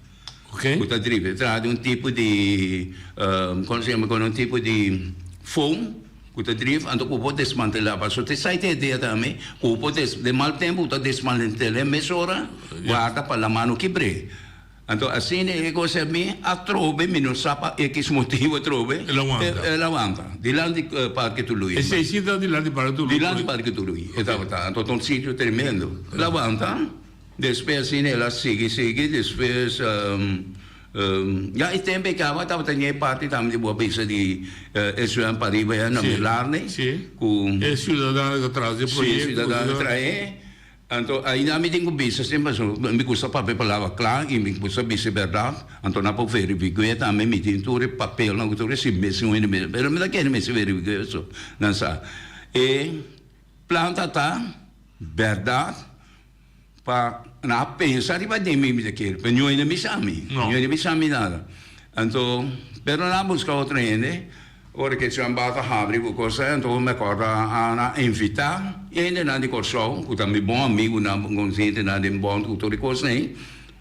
Oké. Kuta drift. Het een type de, een type de foam, kuta drift, en dan kupo desmantelaba. So, te sai te idea também, kupo de mal tempo, kuta desmantele mesora, guarda pa la mano kibre. Então, assim, é coisa bem, a trove, não sabe que motivo trove, é lavanda. De lá de Parque Tului. E sei cita de lá de Parque Tului? De lá de Parque Tului. Então, um sítio tremendo. Lavanda, depois, assim, ela segue, depois, já e tempo que ela estava tendo parte também de boa peça de Essuan Pariba, na Milarne. Sim. É cidadão atrás do projeto. Sim, cidadão atrás. Então, aí na me tenho visto, sempre me custa papel para lavar claro e me custa vice verdade. Então, na para verificar também me tem todo papel, não todo se mesmo ainda mesmo, mas me dá que me se verificar isso, não sabe? E planta tá verdade, na pensar iba de mim daquele, mas não é misami, não é misami nada. Então, pero na busca outra gente, ora que se ambata habri com coisa, então me acorda a invitar, e ainda não de corso, que também bom amigo na consciente na de bom tudo coisa nem.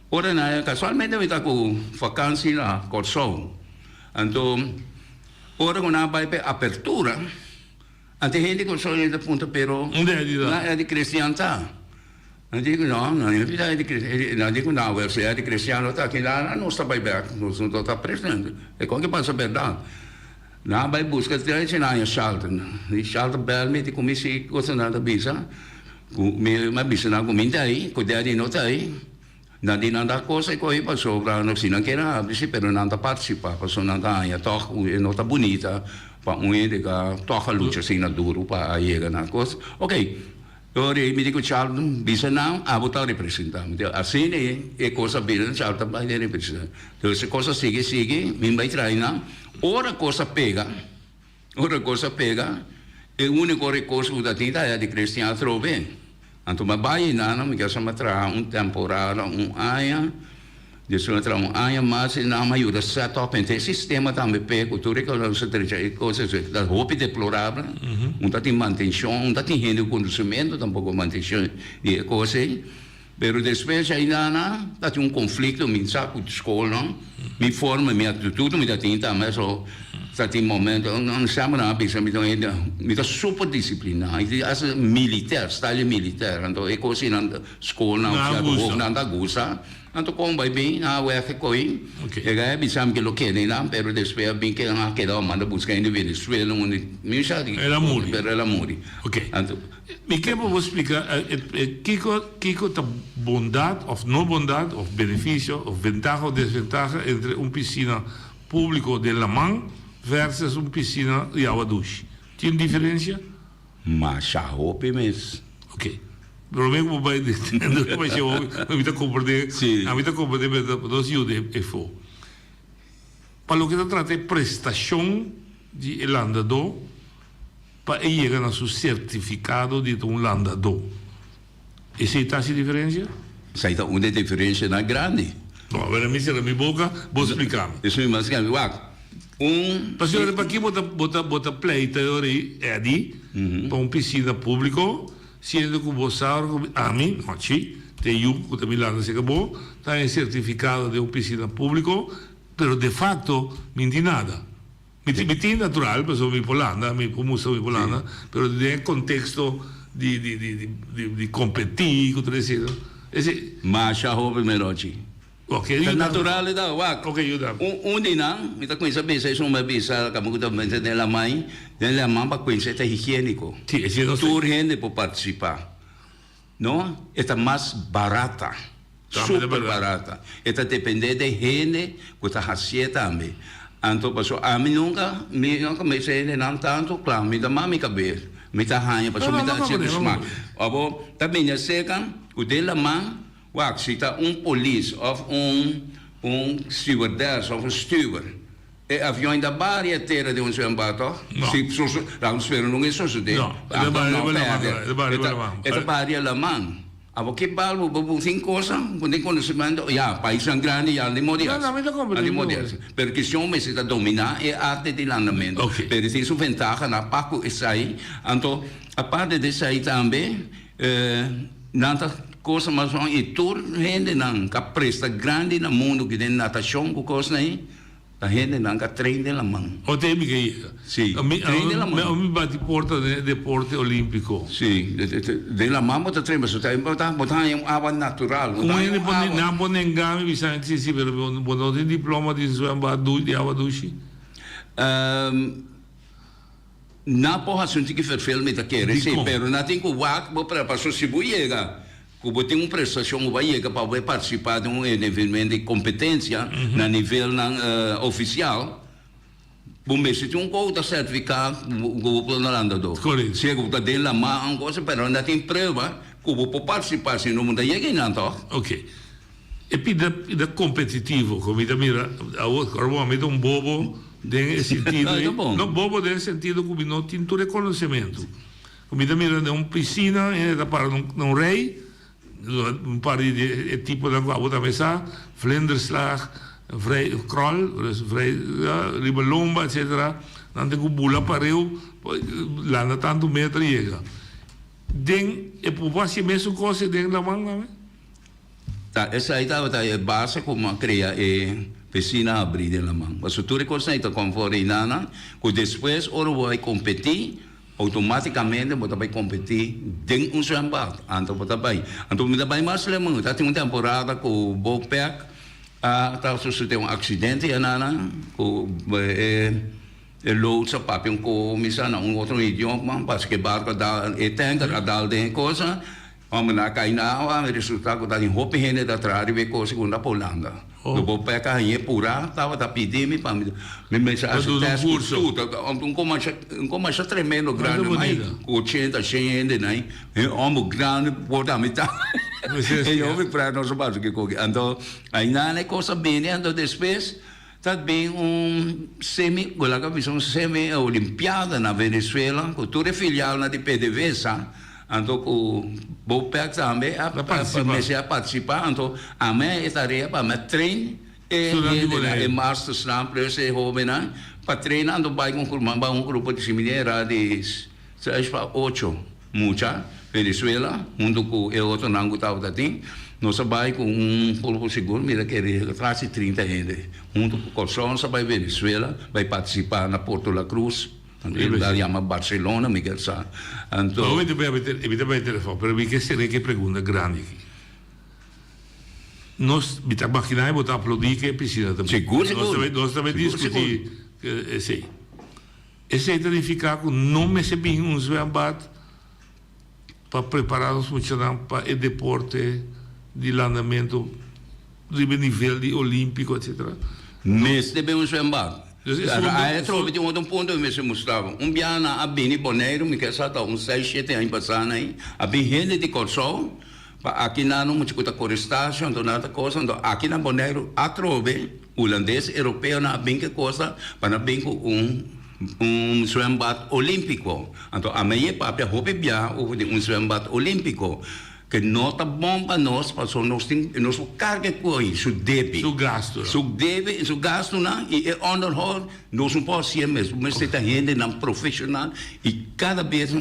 Ora na casualmente eu estava com vacância na corso. Então, ora quando a vai para apertura, ante gente corso ainda ponto pero, não é de cristianidade. Não digo não é de cristiano, não digo não, se é de cristiano tá aqui lá não está bem não está presente. É como que passa a verdade. Na vai busca de na Charlton, e Charlton bel me de comisi coisa nada bisa, me bisa na comida aí, cuidar de nota aí. Na di nanda cosa coi passou para não se não queira, bisi pero nanda participa, passou nanda aí, toca nota bonita, para de que toca luta assim na duro para chegar na coisa. Ok. Ora, mi dico Charlton, bisa não, a botar representar. Assim é coisa bem, Charlton vai representar. Então, se coisa sigue, me vai treinar. Ora coisa pega, e o único recurso da tinta é de cristiano trove. Então, mas vai na, me quer chamar temporada, aia, de sua mas não me ajuda set up em sistema também pego, tudo que não se trata coisas da roupa deplorável, tá tem manutenção, tá tem rende conhecimento, tampouco manutenção de coisas. Pero depois ainda tá tem conflito, me saco de escola, me forma, minha atitude, me dá tinta, mas só tá tem momento, não chama na pista, me dá super disciplina, é militar, style militar, então é coisa na escola, não dá gosta. Então, como vai bem, a UF coi, e aí bisam que lo que nem lá, pero depois bem que a que dá manda buscar em Venezuela, onde me chama. Era muri. Era muri. Ok. Então, me quer vou explicar, Kiko tá bondade ou não bondade, ou benefício, ou vantagem ou desvantagem entre piscina público de La Man versus piscina de água doce. Tem diferença? Mas já roupa mesmo. Ok. Probabilmente vai entendendo, mas eu me está compreendendo, a mim está compreendendo dos ajuda e for. Para o que se trata de prestação de landador, para chegar a seu certificado de landador. Essa é a diferença? Essa é uma diferença na grande. Não, a mim será minha boca, vou explicar. Isso é mais grande. Pastor, para aqui bota pleita é ali, para piscina público. Sendo que você a mim, não tem que também lá se acabou, está em certificado de piscina público, mas de facto não tem nada. Me tem natural, porque sou Polanda, como sou Polanda, mas de contexto de competir, tudo isso. Mas já houve melodia. Ok, é natural da wak. Ok, ajuda. Undi não, me tá conhecendo bem, se uma bisa, como que também tem la mãe para conhecer é higiênico. Tour gente para participar. Não? Está mais barata. Super barata. Está depende de gente que está fazendo também. Então, pessoal, a mim nunca me sei não tanto, claro, me dá mais cabeça. Me dá ranha, pessoal, me dá certo esmaga. Abo, também é seca, o dela mãe se está police of stewardess of steward, e avião da várias terra de onde se embato, se não espero não é só isso de, é da várias lamang. Abo que balbo babusin coisa, quando conhecimento, país grande já limodias, porque se homem se está dominar é arte de landamento, pero se isso ventaja na paco e sai, então a parte de sair também, nada coisa mais ou e tudo gente não que presta grande no mundo que tem natação com coisa aí a gente não que treina na mão o tem que sim treina na mão me bate porta de deporte olímpico sim de la mão você treina você tem botar água natural não pode enganar Vicente se pero não tem diploma de água doce não pode ser que verfilme daquele sim pero não tem que wak para passar se buiega como tem prestação vai chegar para participar de evento de competência na nível oficial, bom se tem coisa certificado o plano landador. Se o está dentro da mão coisa, pero não tem prova como para participar se não muda chega não tá. Ok. E pida competitivo, como mira, agora um bobo nesse sentido, não bobo nesse sentido como não tem todo reconhecimento. Como mira de piscina, para um rei een paar typen dan qua wat mesa, vlinderslag, vrij krol, dus vrij ribelomba, etc. Dan de bula pareu, landa tanto meter llega. Ding, e populatie mensen kosten ding la manga. Tá, essa aí tá a base como cria piscina abrir de la mão. Mas o tu recurso aí tá conforme nana, que depois ora vai competir automaticamente você vai competir dentro do seu embate. Então você vai, mais lemão. Tá tem uma temporada com o Bopec, tá sucedeu um acidente nana, com load sa papel com misa na outro idioma, parce que barco da tanker adal de coisa. Om na kainawa, ang resulta ko tayong hopi hene da trarive ko segunda Polanda. Dopo peka hanye pura, tava da pidimi pa mi mensagem test tudo, um começa tremendo grande, mai 80, 100 né? Um grande porta metà. E eu vi para nós baixo que coque. Então, aí na coisa bem, então depois também semi-olimpiada na Venezuela, que tudo é filial na de PDVSA. Então, o Bopec também comecei a participar. Então, a minha estaria para me treinar e master slam plus e jovem para treinar. Então, vai um grupo de similar de 6 para 8 mucha Venezuela, junto com o outro nango tava dating. Nós vai com polvo seguro, mira que ele quase 30 gente. Junto com o Corsão, vai Venezuela, vai participar na Porto La Cruz. Ele chama Barcelona, Miguel Sá. Então, evita bem o telefone, pero vi que será que pergunta grande aqui. Nós, bita maquinar e botar aplaudir que é piscina também. Seguro. Nós também discutir, esse significa que não me se bem um zwembad para preparar-nos para o deporte de landamento de nível de olímpico, etc. Mas deve um zwembad. Aí trovo de um ponto que me se mostrava. Biana a bini boneiro, me quer saber 6, 7 anos passando aí. A bem gente de Corsão, aqui na não me escuta coristácio, então nada coisa, então aqui na boneiro a trove holandês, europeu na bem que coisa, para bem com zwembad olímpico. Então a minha papel hobby bia um zwembad olímpico. Que não está bom para nós, porque nós carga com isso, deve. Su gasto, não, e onderhoud, nós não podemos ser mesmo, mas está gente não profissional, e cada vez,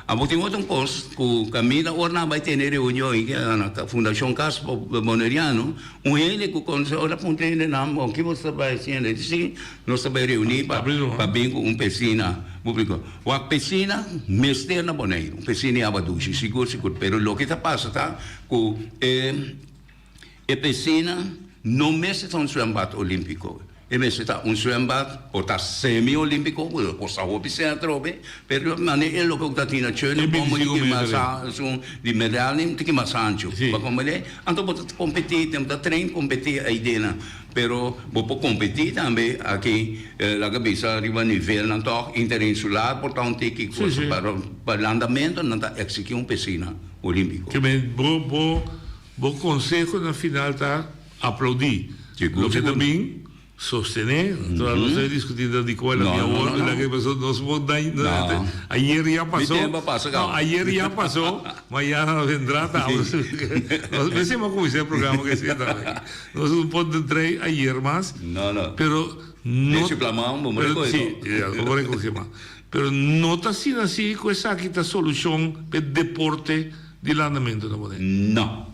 a botar outra coisa, que o Camila, ora vai ter reunião na Fundação Caspo Boneriano, ele que consegue, ora ponte ele não, o que você vai fazer, sim, nós vamos reunir para bem com piscina público. A piscina, mestre na Boneiro, piscina é abaduche, seguro, pero lo que está passando, tá, que a piscina não mestre está zwembad olímpico. E mestre está zwembad, ou está semi-olímpico, ou está o piscina trobe, pero é lo que está tendo chão, como de medalha, tem que mais ancho. Então, pode competir, tem que treinar, competir a ideia. Pero vou competir também aqui na cabeça arriba nível não toque interinsular, portanto tem que para andamento não tá executar piscina olímpico. Que bem, bom conselho na final tá aplaudir. Lo que também sostener, nós não discutindo de qual é a minha ordem, que passou, nós vamos dar ayer já passou, amanhã vendrá, nós pensamos como esse é o programa que se também. Nós não podemos entrar ayer mais, pero não pero não está sendo assim com essa aqui a solução para o deporte de landamento da Boneiro. Não,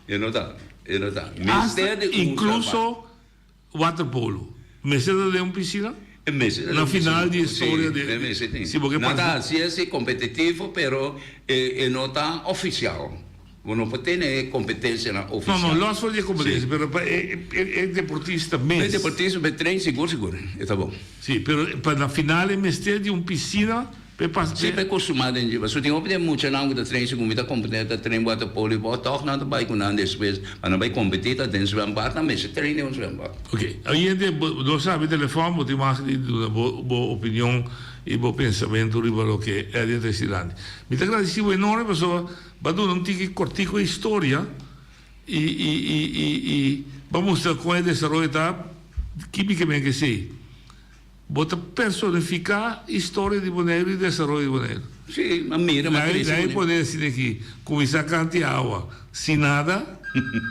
eu não está. Incluso waterpolo. Meseta de uma piscina? Na final de história de... Sim, porque não está assim competitivo, pero não está oficial. Não pode ter competência na oficial. Não, nós fazemos competência, pero é deportista mesmo. É deportista, mas treino seguro. Está bom. Sim, pero para na final é mestre de uma piscina... Sim, é acostumado em dia. Se tem opção muito não que treino segundo está competente a treinar waterpolo, pode tocar não vai com nada depois, para não vai competir, tem zwembad, mas se treina um zwembad. Ok, aí nós sabemos telefone, vou ter mais de uma boa opinião e bom pensamento sobre o que é dentro desse lado. Me agradecido enorme, pessoal, vado não tem que cortar com a história e vamos com o desenvolvimento da quimicamente que sei. Bota personificar a história de Boneiro e desenvolvimento de Boneiro. Sim, mas mira, mas daí poder assim aqui, começar a cantar água, sem nada,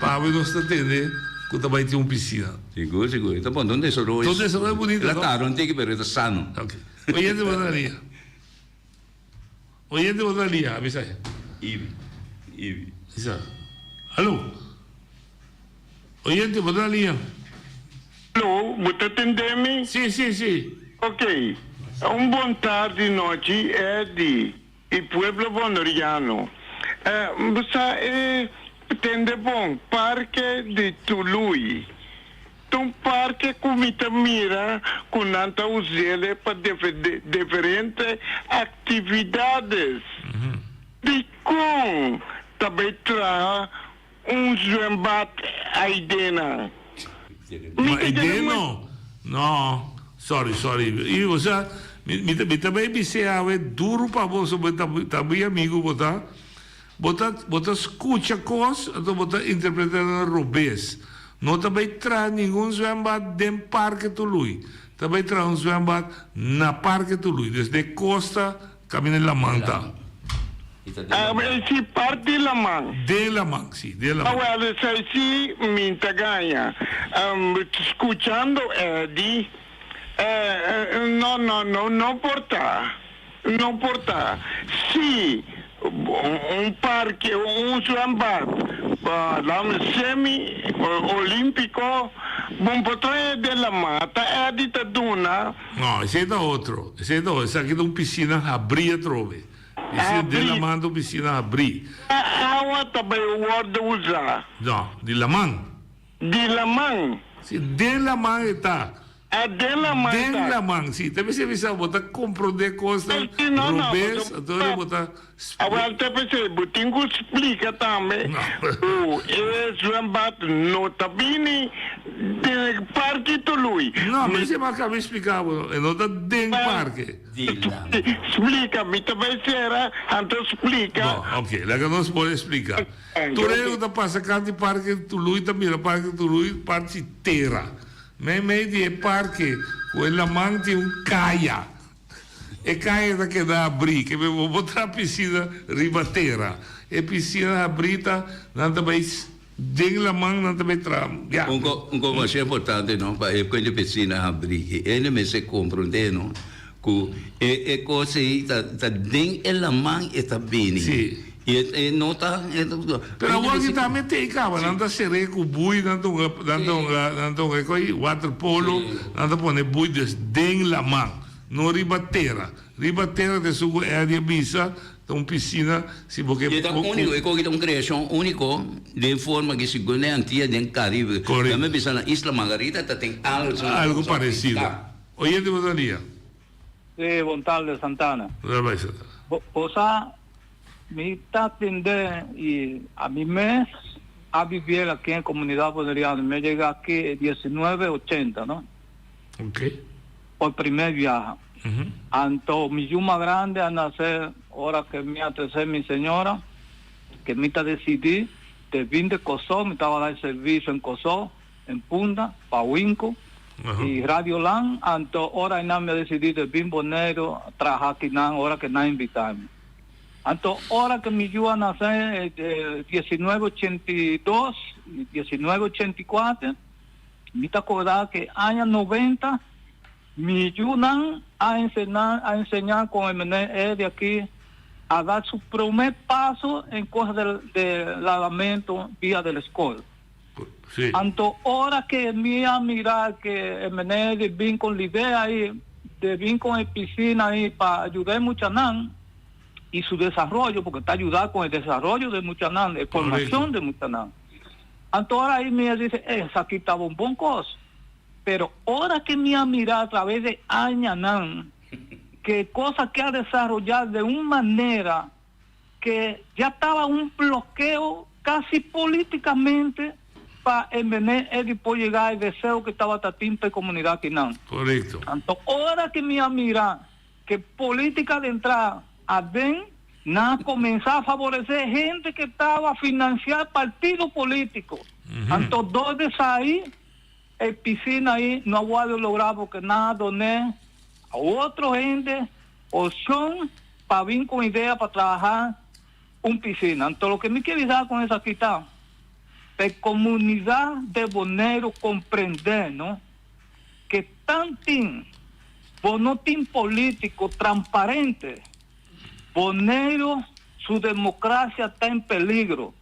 para não se entender que também tem uma piscina. Seguro, seguro. Então, bom, onde isso hoje? Onde isso é bonito. Claro, não tem que ver, é sano. Ok. Oyente botaria. Oyente botaria, avisa aí. Ivi. Isa. Alô? Oyente botaria. Alô, você atende-me? Sim. Ok. Bom tarde, noite, Eddie, e Pueblo Bonoriano. Você atende bom Parque de Tului. Um parque que me mira com tanta usele para diferentes atividades. E com também traz zwembad Aidena. Aidena? Não. Sorry. E você, me também me sei é duro para você, também amigo, botar escuta coisas, então botar interpretando robês. Não também traz nenhum zwembad dentro do Parque Tului. Também traz zwembad na Parque Tului, desde Costa, caminho de La Manta. Esse parte de La Man. De La Man, sim, de La Man. Well, se minta ganha. Escuchando Eddie, não porta. Se parque, zwembad, semi-olímpico, bom potrai della mata é ditadura. No, esse é outro. Esse aqui é uma piscina abrir trove. Esse de La Man é piscina abrir. Água também o word usa. Não, de La Man. De La Man. Sim, de La Man está. De La Man. De La Man, sim. Também se avisa, botar compreender coisas, robês, adoro botar... Agora, até pensei, Butingo explica também. O zwembad não está bem de Parque Tului. Não, mas você acaba de explicar, não está dentro do parque. Explica-me, também será, então explica. Bom, ok, lá que nós podemos explicar. Tu está passando de Parque Tului, também Parque Tului, parte terra. Meio de parque, com La Man tem caia. E caia da que dá abrir, que vou botar a piscina ribateira. E piscina abrita, não também de La Man, não também tra. Coisa importante, não? Para quando a piscina abrir, ele me se compreende, não? Que coisa está dentro La Man está bem. Sim. E não está. Pero agora que também tem cava, não está sereno com bui, não está waterpolo, não está poner bui desde La Man, não ribateira. Ribateira de sua área visa, uma piscina, se porque. É único, é uma criação única, de forma que se conhece antiga dentro do Caribe. Correto. Também pensa na Isla Margarita, tem algo parecido. Oye, de botaria. Sí, bom tarde, Santana. Posa, me está atendendo y a mi mes a vivir aquí en Comunidad Boneriana. Me llega aquí 1980, ¿no? Ok. Por primer viaje. Anto mi yuma grande a nacer, ahora que me atesé mi señora, que me está decidí, de vin de Cosó, me estaba a dar servicio en Cosó, en Punta, Pahuinco, y Radio Lan, anto ahora en me decidí de vin Bonero, trabajar aquí ahora que na invitarme. Anto ahora que mi yuma nacer 1982, 1984, me está acordado que años 90, mi Yunan a enseñar con el MNE de aquí a dar su primer paso en cosas de lavamiento vía de la escuela. Sí. Tanto ahora que mía mirar que el MNE de vin con la idea ahí, de vin con el piscina ahí para ayudar a Muchanán y su desarrollo, porque está ayudando con el desarrollo de Muchanán, la formación de Muchanán. Tanto ahora ahí me dice, aquí está un buen cosa. Pero ahora que me ha mirado a través de Añanán, que cosa que ha desarrollado de una manera que ya estaba un bloqueo casi políticamente para el MNE por llegar al deseo que estaba Tatimpe Comunidad Quinán. Correcto. Tanto ahora que me ha mirado que política de entrada a den nada comenzar a favorecer gente que estaba a financiar partidos políticos. Tanto dos de ahí el piscina ahí no ha logrado porque nada doné a otra gente opción para vir com ideia para trabalhar piscina. Então, o que me quer dizer com essa questão é a comunidade de Bonaire compreender, não? Que tanto não tem político transparente, Bonaire, sua democracia está em peligro.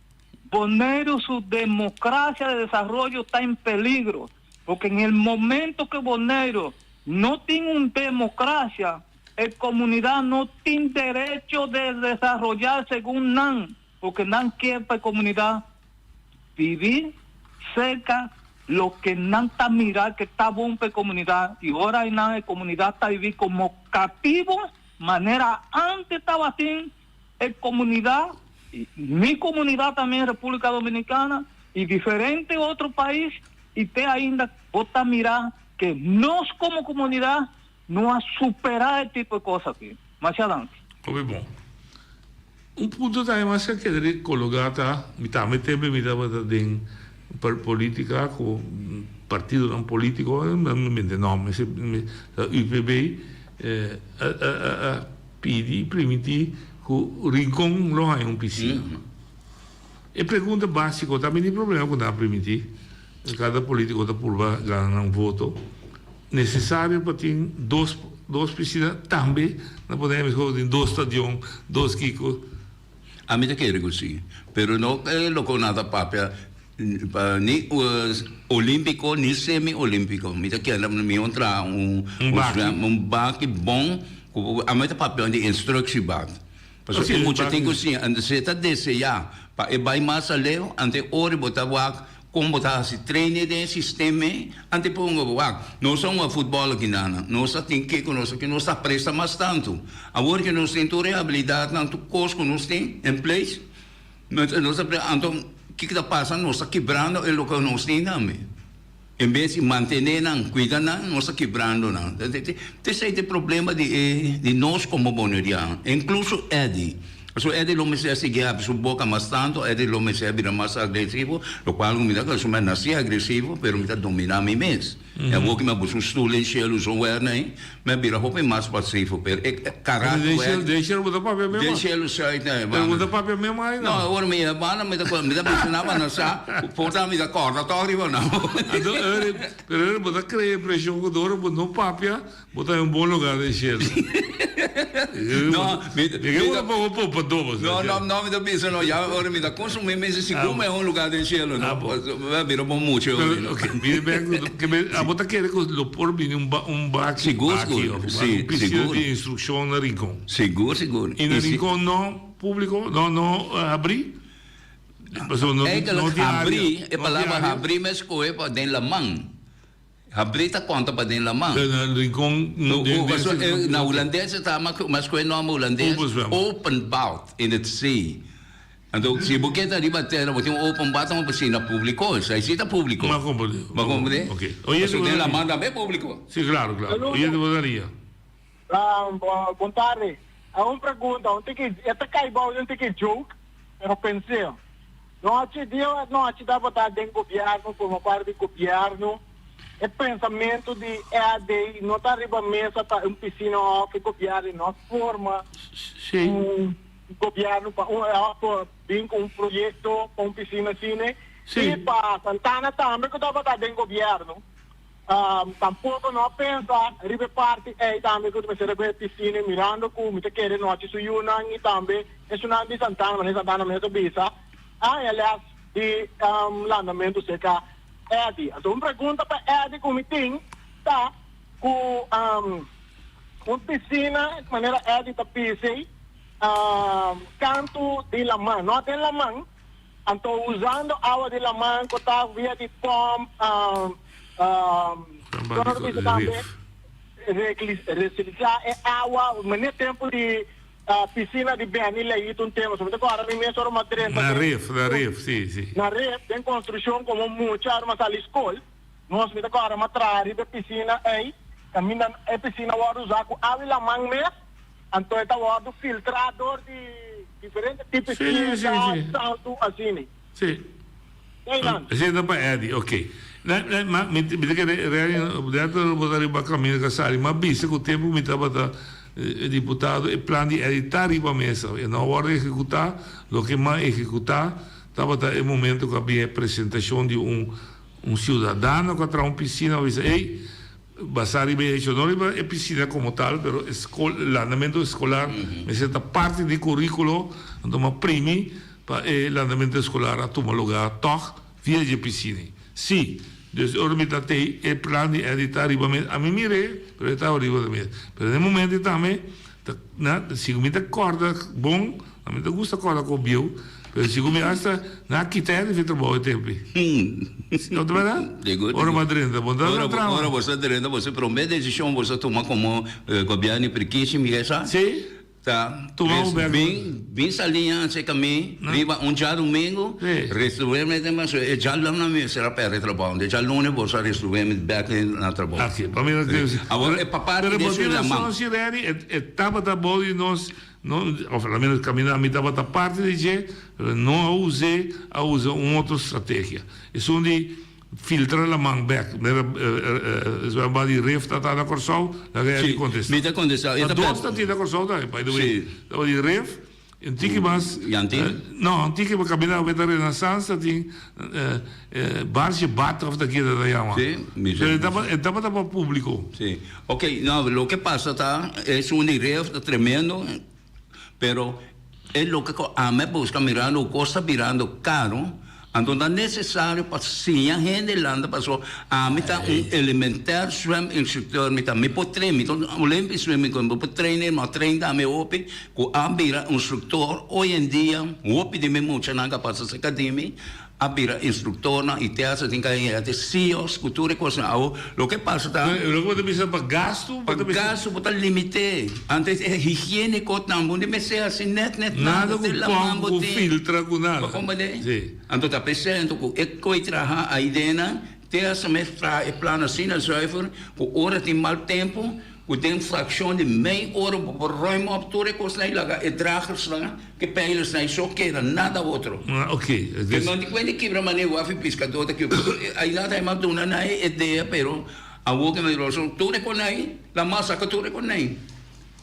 Bonaire, sua democracia de desenvolvimento está em peligro. Porque no momento que Bonaire não tem uma democracia, a comunidade não tem direito de desenvolver segundo não. Porque não quer para a comunidade viver cerca lo que não está mirar que está bom para a comunidade. E agora a comunidade está vivendo como cativo, maneira antes estava assim, a comunidade, minha comunidade também, República Dominicana, e diferente outro país, e tem ainda botar mirar que nós como comunidade não a superar esse tipo de coisa aqui. Mais adiante. Come bom. Punto tayo mas que querer colocar mi tama tempo mi dava den per politica com partido não político não me nome se UPB pedi primiti com rincon lo hai un PC. E pergunta básica também tem problema com a primiti. Cada político da pulva ganha um voto necessário para ter duas piscinas também não podemos ter dois stadion, dois kikos. A mim quer così, pero no lo con nada papia ni olímpico ni semi-olímpico. Mi quer mi entra baki bom, a mim papia de instrução bak. Porque muita tem così, ande se tá desejar para e vai mais além, ante ori botar wak como botar se treine de sistema ante pongo wak. Não são uma futebol aqui nana, não só tem que nós que nós presta mais tanto. Agora que nós tem toda a habilidade, tanto coisa que nós tem em place, nós então o que está passando, nós está quebrando o que nós tem também. Em vez de manter não, cuidar não, nós está quebrando não. Esse é o problema de nós como bonerianos, incluso Eddie. So Eddie lo me se seguir a su boca más tanto, Eddie lo me se vira más agresivo, lo cual me da que su me nací agresivo, pero me da domina mi mes. E vou que me busco stule em cielo so werne, me vira hope mais passivo, per caráter. Deixa botar papel mesmo. Deixa ele sair, né? Botar papel mesmo aí não. Não, agora me bana me da pensava na sa, porta me da corda, torre não. Pero botar creia pressão com dor, botar papel, botar um bom lugar de cielo. Não, não, me dá pensa não, já agora me dá consumir meses segundo é lugar de cielo, não. Vai virar bom muito. A botar querer que lo por vir back seguro, seguro de instrução na Rincon. Seguro. E na Rincon não público, não abrir. Abrir, a palavra abrir mas coe para dentro da mão. Abrir tá conta para dentro da mão. Na Rincon na holandês está mas coe nome holandês open bout in the sea. Então, se você está ali batendo, você tem um open bar, uma piscina pública, isso aí está público. Mas compreende? Ok. Você tem a manda bem público? Sim, claro. Oye, de bodaria. Boa tarde. Há uma pergunta, esta caiba não tem que joke, eu pensei, não dá para estar dentro do governo, por uma parte do governo, o pensamento de EAD, não está arriba a mesa, para uma piscina que o governo não forma. Sim. Governo para vir com um projeto com piscina assim, né? E para Santana também que estava dentro do governo. Tampouco não pensa, ribe parte também que você recebe piscina mirando com muita querer noite su Yunnan e também é não de Santana, mas Santana mesmo bisa. Aliás, de landamento seca Edi. Então pergunta para Edi como tem tá com piscina de maneira Edi tá pisei canto de la mão, não tem la mão, então usando água de la mão que está via de pom, reciclar água, mas nem tempo de piscina de Benila e um tema, sobre agora me mesmo uma 30. Na ref, sim. Na ref tem construção como muita, mas a escola, nós me agora uma trave de piscina aí, caminha a piscina agora usar com água de la mão mesmo. Então, está o filtrador de diferentes tipos de salto assim. Sim. Sim, dá para Eddie, ok. Mas me diga que realmente botar o caminho que sai, mas bisa com o tempo me estava deputado e plan de editar riba mesa e na hora de executar lo que mais executar estava é o momento que havia apresentação de um cidadão que traz uma piscina e diz, ei, basari bem hecho, não é piscina como tal, mas o andamento escolar é parte do currículo, então uma primi para o andamento escolar a tomar lugar, toch, via de piscina. Sim, dus ormita tem o plano de editar riba mesa, a mim mirei, mas estava riba da mesa. Mas no momento também, se me acorda bom, a mim gusta acorda com o bio, mas se me acha na arquitetura de trabalho tempo. Não é verdade? Ora madrinha, bom dia. Ora você direndo, você promete decisão você tomar como governo prequíssimo, me essa? Sim. Tá, bem salinha se caminho, viva dia domingo, restaurante mas já lá na mesa será para trabalho, já não é você restaurante back na trabalho. Aqui, para mim agora é papá de isso não se rende, etapa da bola e nós não, ou pelo menos caminhar a mitad da parte de je, não usei a usar uma outra estratégia. Isso onde filtrar la man back, so ba di ref tata da corso, la che di contesta. Mi da contesta, e da dosta ti da corso da, by the way. Da di ref, antiki mas, no, antiki ma camminava per la renaissance di barge bat of da chiesa da Yama. Sì, estaba da público. Sì. Ok, no, lo que pasa está es un ref tremendo, pero es lo que a me busca mirando o costa mirando caro. Então é necessário para sim a gente lá passou a mim tá elementar swim instructor me tá me pode treinar então o lembro swim com me pode treinar mas treinar me opi com a bira instructor hoje em dia opi de me muito na capaz de academia a bira instructor na ITEAS tem que ir até CEOs cultura coisa o que passa tá eu vou te dizer para gasto para limite antes é higiênico também de me ser assim net nada com filtra com nada sim então tá pensando que é coisa trabalhar a ideia ter essa mestra é plano assim na zuiver com hora tem mal tempo com tem fração de meia hora para ruim op tudo coisa aí lá é dragers lá que peiles aí só queda nada outro ok que não te quando quebra maneiro a pescador que aí lá tem mais uma na ideia pero a boca me trouxe tudo com aí la massa que tudo com aí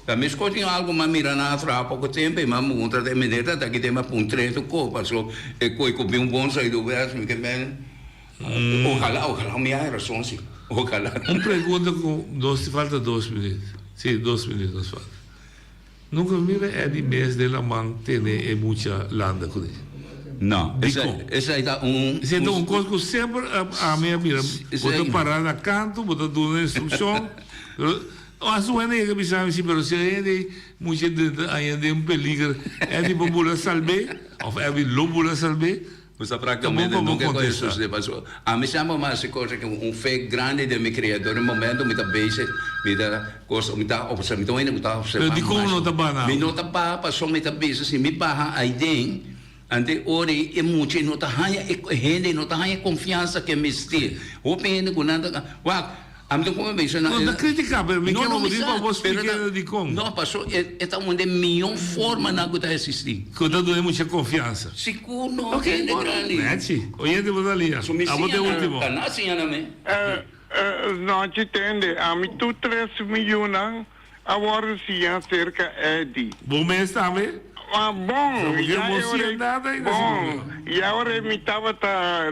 também escolhi algo mais mirando há pouco tempo e mas muita de medida daqui tem mais um treino com passou e coi com um bom saído do verso que bem ojalá me haja razão sim ojalá pergunta com falta 2 minutos sim 2 minutos falta nunca mira é de mês de la man tem muita landa com ele não essa aí tá esse é um coisa que sempre a minha mira vou parar na canto vou dar uma instrução a sua é que pensava assim, mas se é muita gente ainda um peligro, é de bambola salve, ou é de lobula salve. Você praticamente nunca conhece isso de passou. A mim chama mais coisa que fé grande de meu criador no momento me tá base, me tá coisa, me tá observando ainda, me tá observando. De como não tá bana? Me não tá ba, passou me tá base, assim, me barra a ideia. Ante ori é muito não tá hanya, gente não tá hanya confiança que me estir. O pende com nada, Amigo, como me dice, não criticar, pero me quero dizer para você explicar de como. Não, passou, é uma de melhor forma na que existir. Que está dando muita confiança. Seguro, ok, grande. Mete, oyente vos ali. A voz último. Não te entende, a mim tu 3 milhões, agora sim cerca de. Bom mês também. Ah, bom, e agora me estava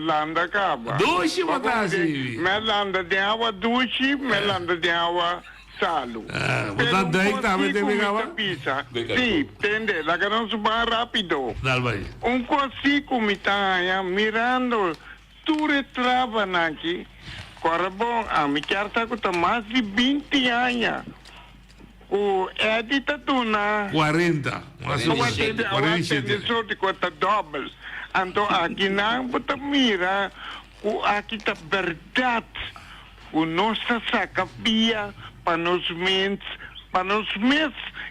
landa acaba. Duche, batasi. Me landa de água duche, me landa de água salo. Botar daí também tem que acabar? Sim, entende? Lá que não suba rápido. Dá vai. Cosico me está mirando, tu retrava aqui. Agora bom, a minha carta está mais de 20 anos. O edita tu na 40. de conta dobras. Então aqui não bota mira, o aqui tá verdade. O nossa sacapia para nos mentes,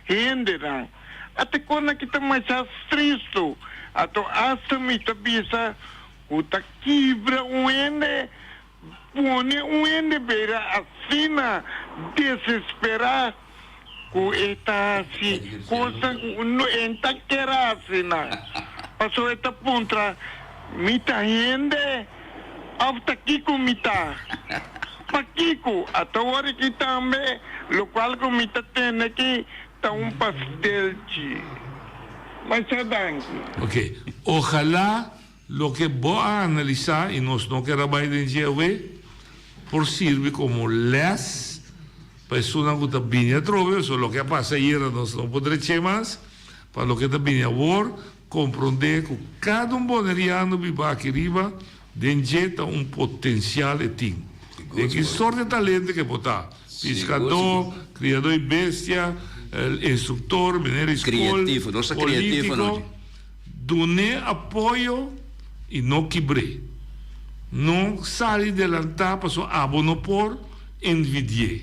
renderão. Até quando aqui tá mais triste. Então hasta me tá bisa, o tá quebra o ende, põe o ende beira assina desesperar. Ku eta si coisa no enta kerasina passou eta puntra mita hende afta ki ku mita Paquico, até agora que também, o qual que me tá tendo aqui, tá pastel de. Mas é danke. Ok. Ojalá lo que voy a analizar, y nos no queda by the GW, por sirve como les persona que está bien trove, so lo que pasa ayer nos no podremos más, para lo que está bien ahora, comprender que cada boneriano vive aqui riba, dentro potencial e tem. De que sorte de talento que botar. Pescador, criador de bestia, instructor, mineiro escola, político, donar apoio e não quebrar. Não sair adelantar para sua abonopor envidiar.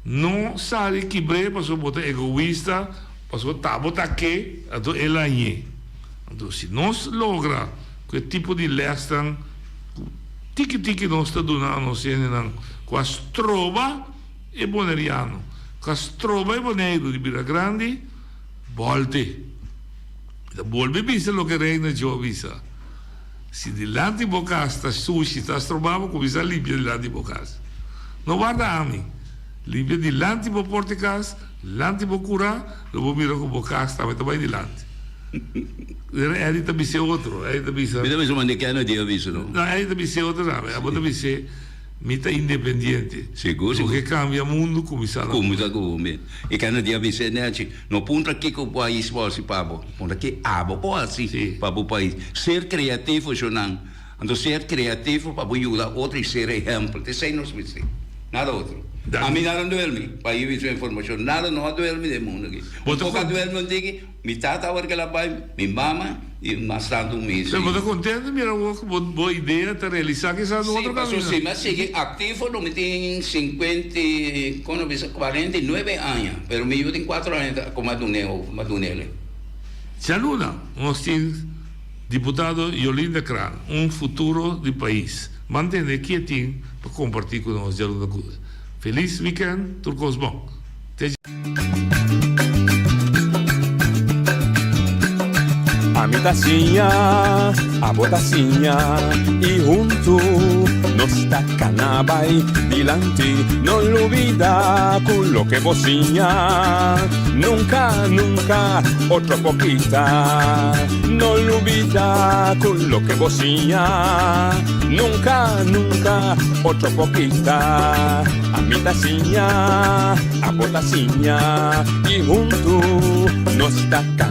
Não sair quebrar para sua botar egoísta, para sua botar que, então ela é. Então, se nós logra que tipo de lesson tiki nós está donando nós com as trova e boneriano, com as trova e boneiro de Vila Grande, volte. Volve visa lo que reina eu visa. Se dilante bocasta sushi está trovavo comincia limpia dilante bocasta. Não guarda a mim. Limpia dilante bo porticas, dilante bo cura, lo bo miro com bocasta, mas também dilante. Ele também se outro, ele também se. Ele também se manda que não dia visto não. Não, ele também se outro, sabe? Ele também se mita independente. Seguro. Porque cambia mundo começar. Começar com o e cada dia visto né, no ponto aqui que o país pode pabo, ponto aqui abo pode para o país. Ser criativo não. Então ser criativo para ajudar outros ser exemplo. Te sei nos visto. Nada outro. A mim nada duerme, para eu ver informação, nada não duerme de mundo aqui. Um pouco duerme não digo, me tata agora que ela vai, me mama e mais tanto mês. Você está contente? Mira, boa ideia de realizar que está no outro caminho. Sim, mas sigue ativo, não me tem 49 anos, mas me tem 4 anos como Madunele. Chaluna, nós temos deputado Yolinda Kran, futuro do país. Manter quietinho para compartilhar com nós, Chaluna Cuda. Feliz weekend, Turcos bom. A mi tacinha, a botacinha, e junto nos tacanabay dilante, no olvida con lo que vocinha. Nunca, nunca, otro poquita, no olvida con lo que vocinha. Nunca, nunca, otro poquita. A mi tacinha, a botacinha, y junto nos tacanabay.